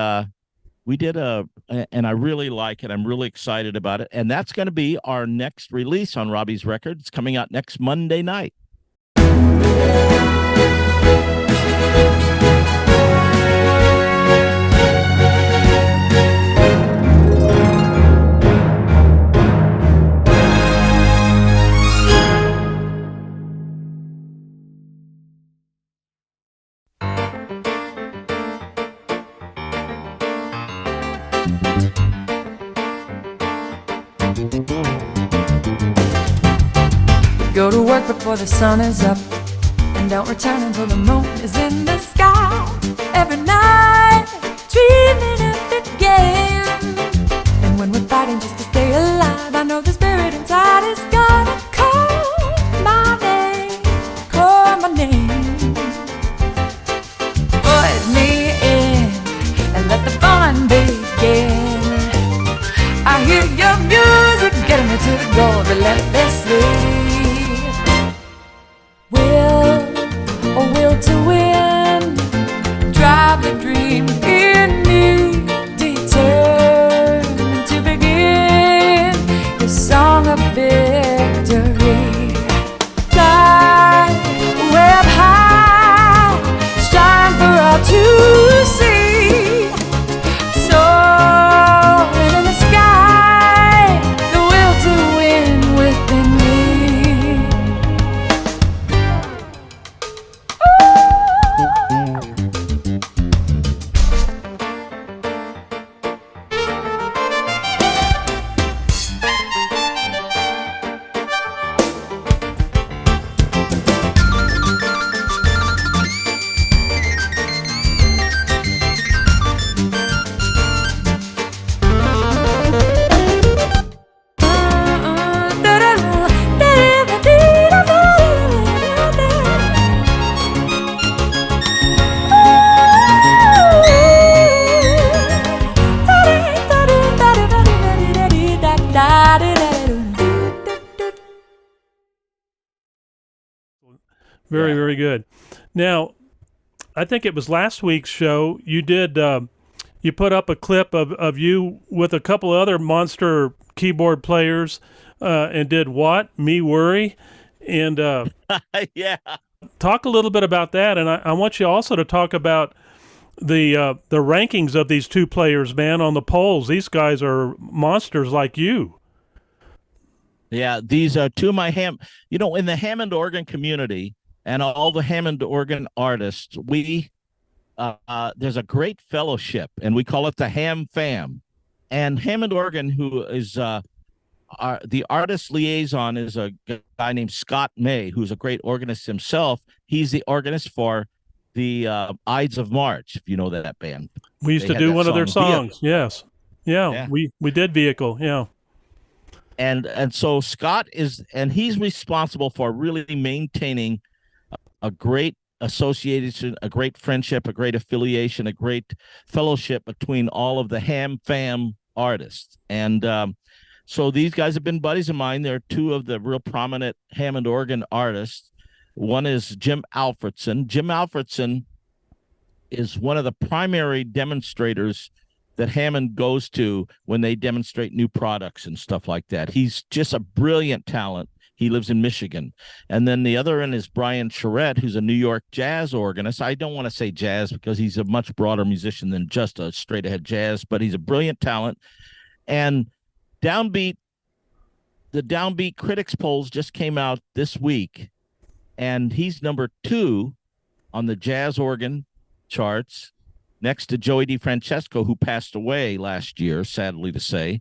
we did and I really like it. I'm really excited about it. And that's going to be our next release on Robby's record. It's coming out next Monday night. Go to work before the sun is up, and don't return until the moon is in the sky. Every night, dreaming of the game. And when we're fighting just to stay alive, I know the spirit inside is gonna call my name, call my name. Put me in and let the fun begin. I hear your music getting me to the goal, relentlessly. Will to win, drive the dream in me, determined to begin the song of victory. Fly web high, shine for all to see. Soaring in the sky, the will to win within me. Very, very good. Now, I think it was last week's show, you did, you put up a clip of you with a couple other monster keyboard players and did what? Me Worry? And Yeah. talk a little bit about that. And I want you also to talk about the rankings of these two players, man, on the polls. These guys are monsters like you. Yeah, these are two of my in the Hammond organ community and all the Hammond organ artists, we there's a great fellowship, and we call it the Ham Fam. And Hammond organ, who is the artist liaison, is a guy named Scott May, who's a great organist himself. He's the organist for the Ides of March, if you know that band. We used to do one of their songs. Yes. Yeah. We did Vehicle. Yeah. And so Scott he's responsible for really maintaining a great association, a great friendship, a great affiliation, a great fellowship between all of the Ham Fam artists. And so these guys have been buddies of mine. They're two of the real prominent Hammond organ artists. One is Jim Alfredson. Jim Alfredson is one of the primary demonstrators that Hammond goes to when they demonstrate new products and stuff like that. He's just a brilliant talent. He lives in Michigan. And then the other one is Brian Charette, who's a New York jazz organist. I don't want to say jazz because he's a much broader musician than just a straight ahead jazz, but he's a brilliant talent. And the Downbeat Critics polls just came out this week, and he's number 2 on the jazz organ charts, next to Joey DeFrancesco, who passed away last year, sadly to say.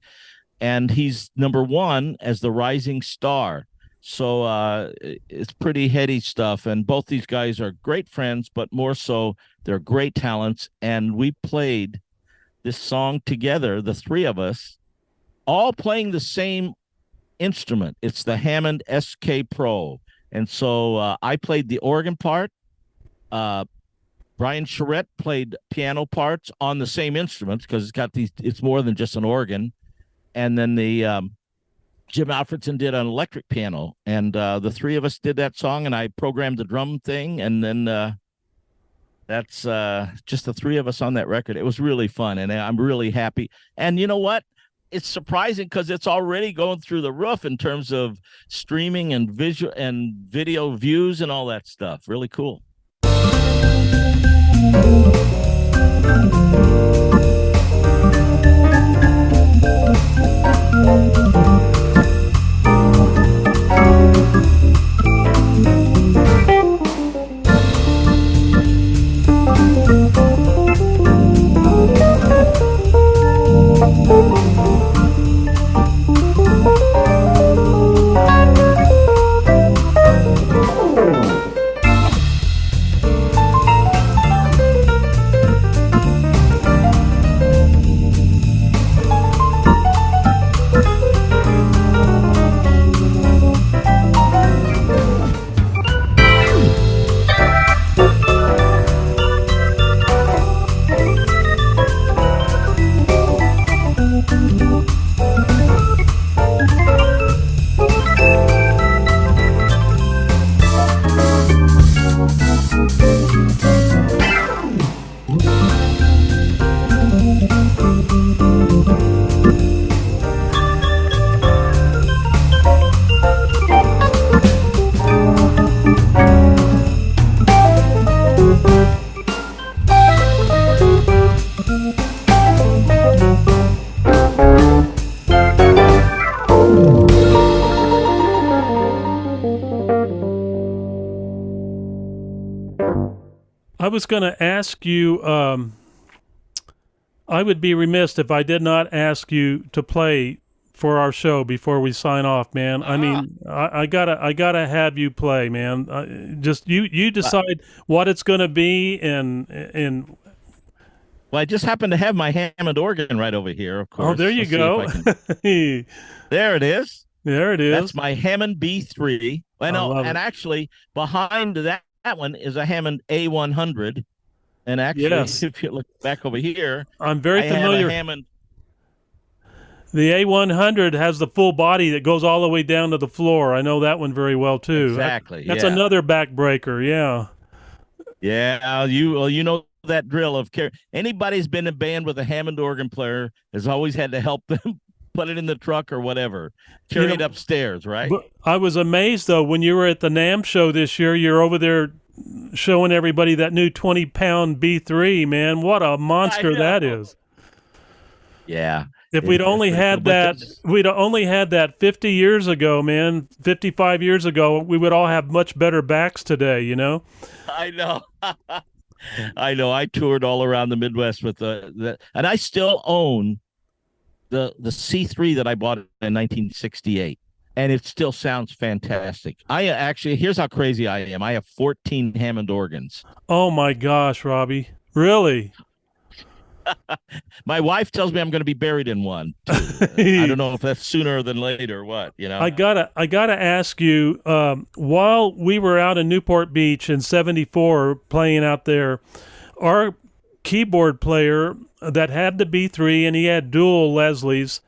And he's number 1 as the rising star. So it's pretty heady stuff. And both these guys are great friends, but more so, they're great talents. And we played this song together, the three of us, all playing the same instrument. It's the Hammond SK Pro. And so I played the organ part. Brian Charette played piano parts on the same instruments because it's more than just an organ. And then the Jim Alfredson did an electric piano, and the three of us did that song, and I programmed the drum thing, and then that's just the three of us on that record. It was really fun, and I'm really happy. And you know what? It's surprising because it's already going through the roof in terms of streaming and visual and video views and all that stuff. Really cool. I was going to ask you, I would be remiss if I did not ask you to play for our show before we sign off, man. I mean, I gotta have you play, man. Just you decide what it's going to be, and well, I just happen to have my Hammond organ right over here, of course. Oh, there you go. There it is. There it is. That's my Hammond B3. I know, and actually behind that one is a Hammond A100. And actually, yes, if you look back over here, I'm very familiar. Have a Hammond. The A100 has the full body that goes all the way down to the floor. I know that one very well too. Exactly. That's another backbreaker. Yeah. Yeah. You know that drill of care. Anybody's been in a band with a Hammond organ player has always had to help them put it in the truck or whatever, carry it upstairs, right? But I was amazed though when you were at the NAMM show this year. You're over there showing everybody that new 20-pound B3, man. What a monster that is. Yeah. If we'd only had that 50 years ago, man, 55 years ago, we would all have much better backs today, you know? I know. I know. I toured all around the Midwest with and I still own the C3 that I bought in 1968. And it still sounds fantastic. Here's how crazy I am. I have 14 Hammond organs. Oh my gosh, Robby. Really? My wife tells me I'm going to be buried in one. Too. I don't know if that's sooner than later or what, you know. I gotta ask you. While we were out in Newport Beach in '74 playing out there, our keyboard player that had the B3 and he had dual Leslies,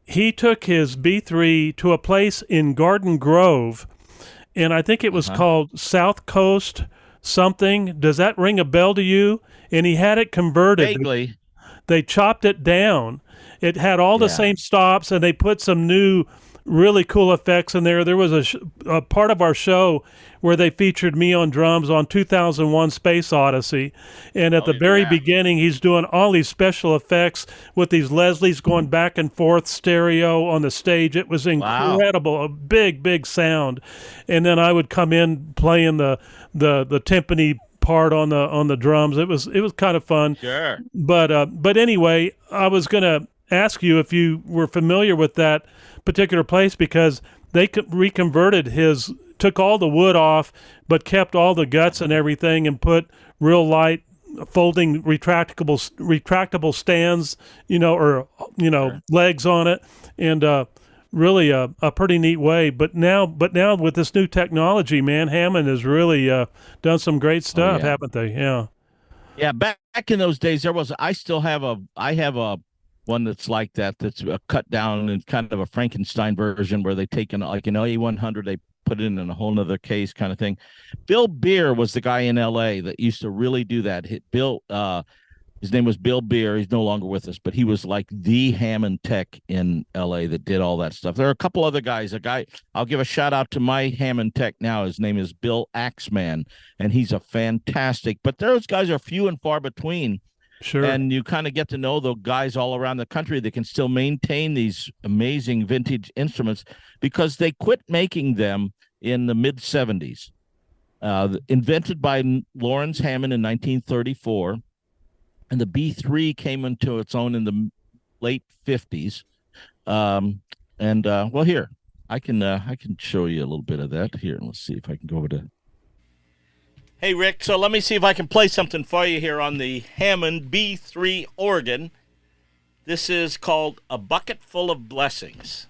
he took his B3 to a place in Garden Grove, and I think it was called South Coast something. Does that ring a bell to you? And he had it converted. Vaguely. They chopped it down. It had all the same stops, and they put some new, really cool effects in there. There was a part of our show where they featured me on drums on 2001 Space Odyssey. And at the very beginning, he's doing all these special effects with these Leslies going back and forth stereo on the stage. It was incredible, a big, big sound. And then I would come in playing the timpani part on the drums. It was kind of fun. Sure. But anyway, I was going to ask you if you were familiar with that particular place, because they reconverted took all the wood off, but kept all the guts and everything, and put real light folding retractable stands, legs on it, and really a pretty neat way. But now with this new technology, man, Hammond has really done some great stuff, haven't they? Yeah. Yeah. Back in those days, I have a one that's like that. That's cut down and kind of a Frankenstein version where they take an A100, they put it in a whole nother case kind of thing. Bill Beer was the guy in LA that used to really do that. His name was Bill Beer. He's no longer with us, but he was like the Hammond tech in LA that did all that stuff. There are a couple other guys. I'll give a shout out to my Hammond tech now. His name is Bill Axman, and he's a fantastic, but those guys are few and far between. Sure. And you kind of get to know the guys all around the country that can still maintain these amazing vintage instruments, because they quit making them in the mid 70s. Invented by Lawrence Hammond in 1934. And the B3 came into its own in the late 50s. Here, I can show you a little bit of that here. Let's see if I can go over to. Hey, Rick, so let me see if I can play something for you here on the Hammond B3 organ. This is called A Bucket Full of Blessings.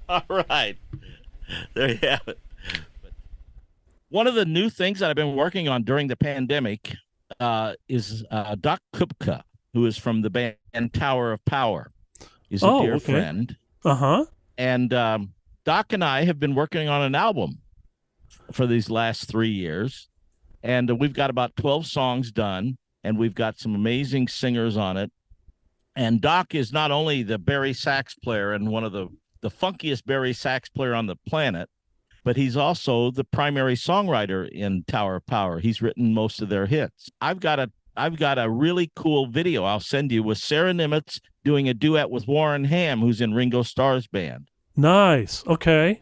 All right. There you have it. One of the new things that I've been working on during the pandemic is Doc Kupka, who is from the band Tower of Power. He's a dear friend. Uh-huh. And Doc and I have been working on an album for these last 3 years. And we've got about 12 songs done, and we've got some amazing singers on it. And Doc is not only the Barry sax player and one of the funkiest Barry sax player on the planet, but he's also the primary songwriter in Tower of Power. He's written most of their hits. I've got a really cool video I'll send you with Sarah Nimitz doing a duet with Warren Ham, who's in Ringo Starr's band. Nice. Okay.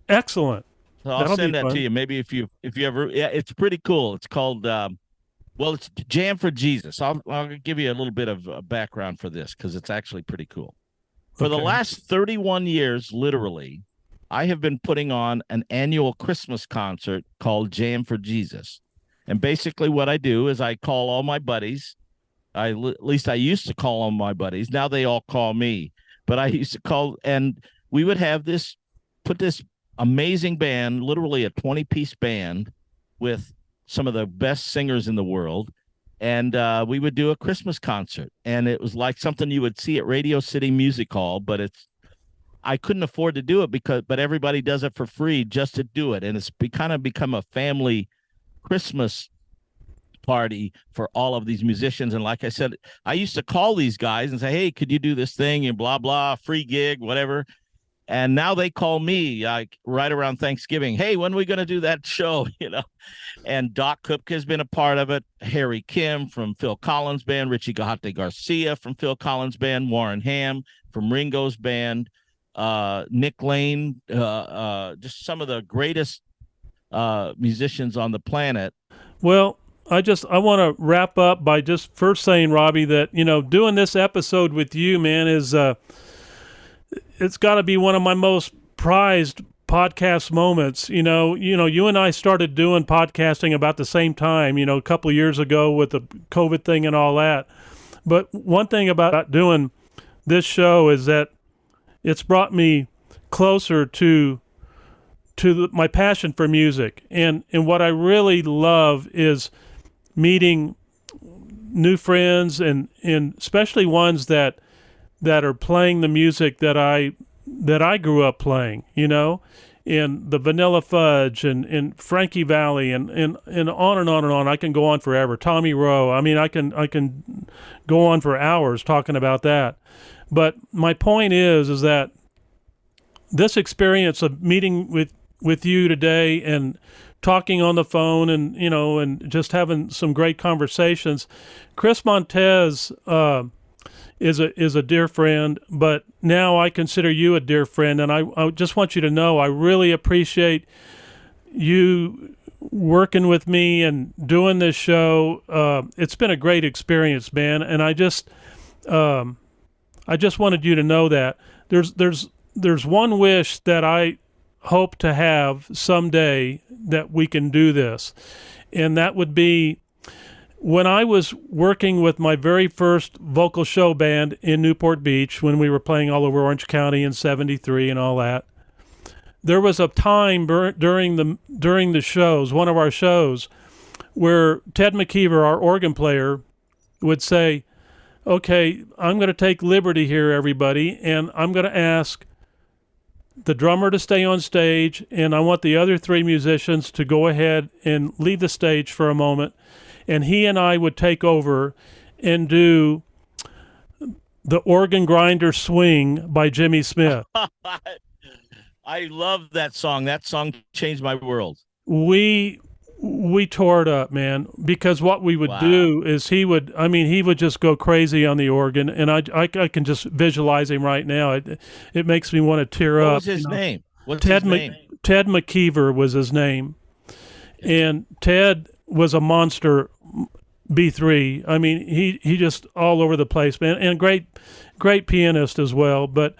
Excellent. So I'll send that to you. Maybe if you ever, it's pretty cool. It's called, it's Jam for Jesus. I'll give you a little bit of background for this, because it's actually pretty cool. For the last 31 years, literally, I have been putting on an annual Christmas concert called Jam for Jesus. And basically what I do is I call all my buddies. At least I used to call all my buddies. Now they all call me. But I used to call, and we would have put this amazing band, literally a 20-piece band with some of the best singers in the world. And we would do a Christmas concert. And it was like something you would see at Radio City Music Hall, but I couldn't afford to do it but everybody does it for free just to do it. And it's kind of become a family Christmas party for all of these musicians. And like I said, I used to call these guys and say, hey, could you do this thing and blah, blah, free gig, whatever. And now they call me like right around Thanksgiving. Hey, when are we going to do that show? And Doc Kupka has been a part of it. Harry Kim from Phil Collins' band, Richie Gajate Garcia from Phil Collins' band, Warren Ham from Ringo's band, Nick Lane, just some of the greatest musicians on the planet. Well, I want to wrap up by just first saying, Robby, that, doing this episode with you, man, is it's got to be one of my most prized podcast moments. You and I started doing podcasting about the same time, a couple of years ago with the COVID thing and all that. But one thing about doing this show is that it's brought me closer to my passion for music. And what I really love is meeting new friends and especially ones that are playing the music that I grew up playing, and the Vanilla Fudge and Frankie Valli and on and on and on. I can go on forever. Tommy Rowe. I mean, I can go on for hours talking about that. But my point is that this experience of meeting with you today and talking on the phone and, and just having some great conversations. Chris Montez, is a dear friend, but now I consider you a dear friend, and I just want you to know I really appreciate you working with me and doing this show. It's been a great experience, man, and I just wanted you to know that there's one wish that I hope to have someday that we can do this, and that would be when I was working with my very first vocal show band in Newport Beach, when we were playing all over Orange County in '73 and all that. There was a time during the shows, one of our shows, where Ted McKeever, our organ player, would say, "Okay, I'm going to take liberty here, everybody, and I'm going to ask the drummer to stay on stage, and I want the other three musicians to go ahead and leave the stage for a moment." And he and I would take over and do the Organ Grinder Swing by Jimmy Smith. I love that song. That song changed my world. We tore it up, man, because what we would do is he would just go crazy on the organ, and I can just visualize him right now. It makes me want to tear up. What was his name? What's his name? Ted McKeever was his name. And Ted was a monster B3. I mean, he just all over the place, man, and great pianist as well. But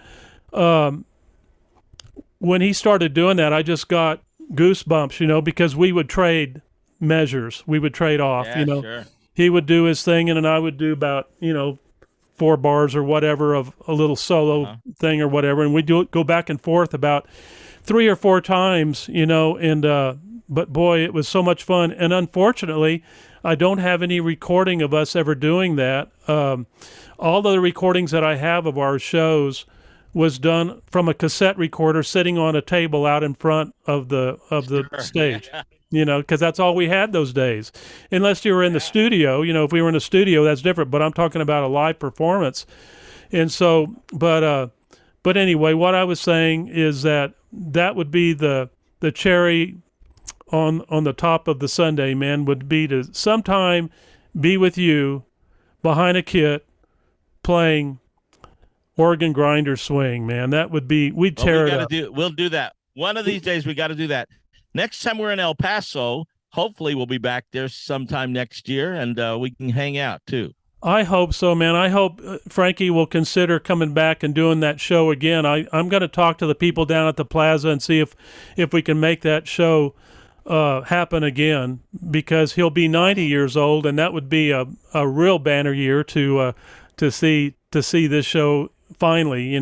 when he started doing that, I just got goosebumps, because we would trade measures. We would trade off, Sure. He would do his thing, and then I would do about, 4 bars or whatever of a little solo thing or whatever, and we'd go back and forth about 3 or 4 times, and but boy, it was so much fun. And unfortunately, I don't have any recording of us ever doing that. All the recordings that I have of our shows was done from a cassette recorder sitting on a table out in front of the stage, because that's all we had those days. Unless you were in the studio, if we were in the studio, that's different. But I'm talking about a live performance. And so, but anyway, what I was saying is that would be the cherry on the top of the sundae, man, would be to sometime be with you behind a kit playing Organ Grinder Swing, man. That would be, we'd tear it up. We'll do that. One of these days we got to do that. Next time we're in El Paso, hopefully we'll be back there sometime next year, and we can hang out too. I hope so, man. I hope Frankie will consider coming back and doing that show again. I'm going to talk to the people down at the plaza and see if we can make that show happen again, because he'll be 90 years old, and that would be a real banner year to see this show finally.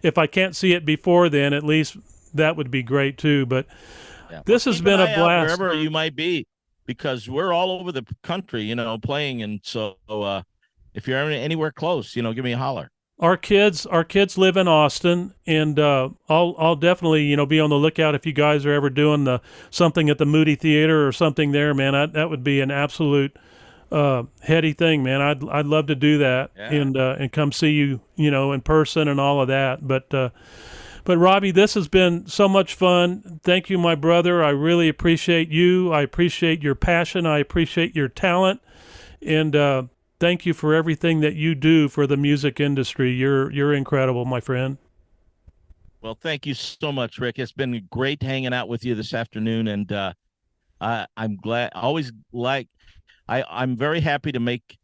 If I can't see it before then, at least that would be great too. But this has been a blast, wherever you might be, because we're all over the country, playing, and so if you're anywhere close, give me a holler. Our kids live in Austin, and I'll definitely be on the lookout if you guys are ever doing something at the Moody Theater or something there, man. That would be an absolute heady thing, man. I'd love to do that and come see you, in person and all of that. But Robby, this has been so much fun. Thank you, my brother. I really appreciate you. I appreciate your passion. I appreciate your talent. And thank you for everything that you do for the music industry. You're incredible, my friend. Well, thank you so much, Rick. It's been great hanging out with you this afternoon, and I'm glad. I'm very happy to make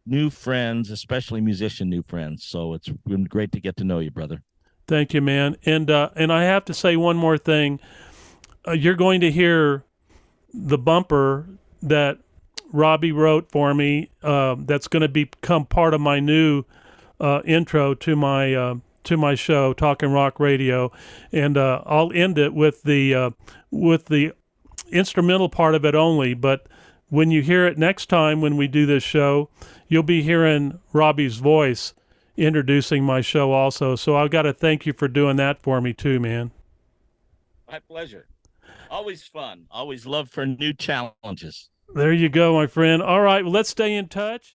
new friends, especially musician new friends. So it's been great to get to know you, brother. Thank you, man. And I have to say one more thing. You're going to hear the bumper that Robby wrote for me. That's going to become part of my new intro to my show, Talkin' Rock Radio, and I'll end it with the instrumental part of it only. But when you hear it next time when we do this show, you'll be hearing Robby's voice introducing my show also. So I've got to thank you for doing that for me too, man. My pleasure. Always fun. Always love for new challenges. There you go, my friend. All right, well, let's stay in touch.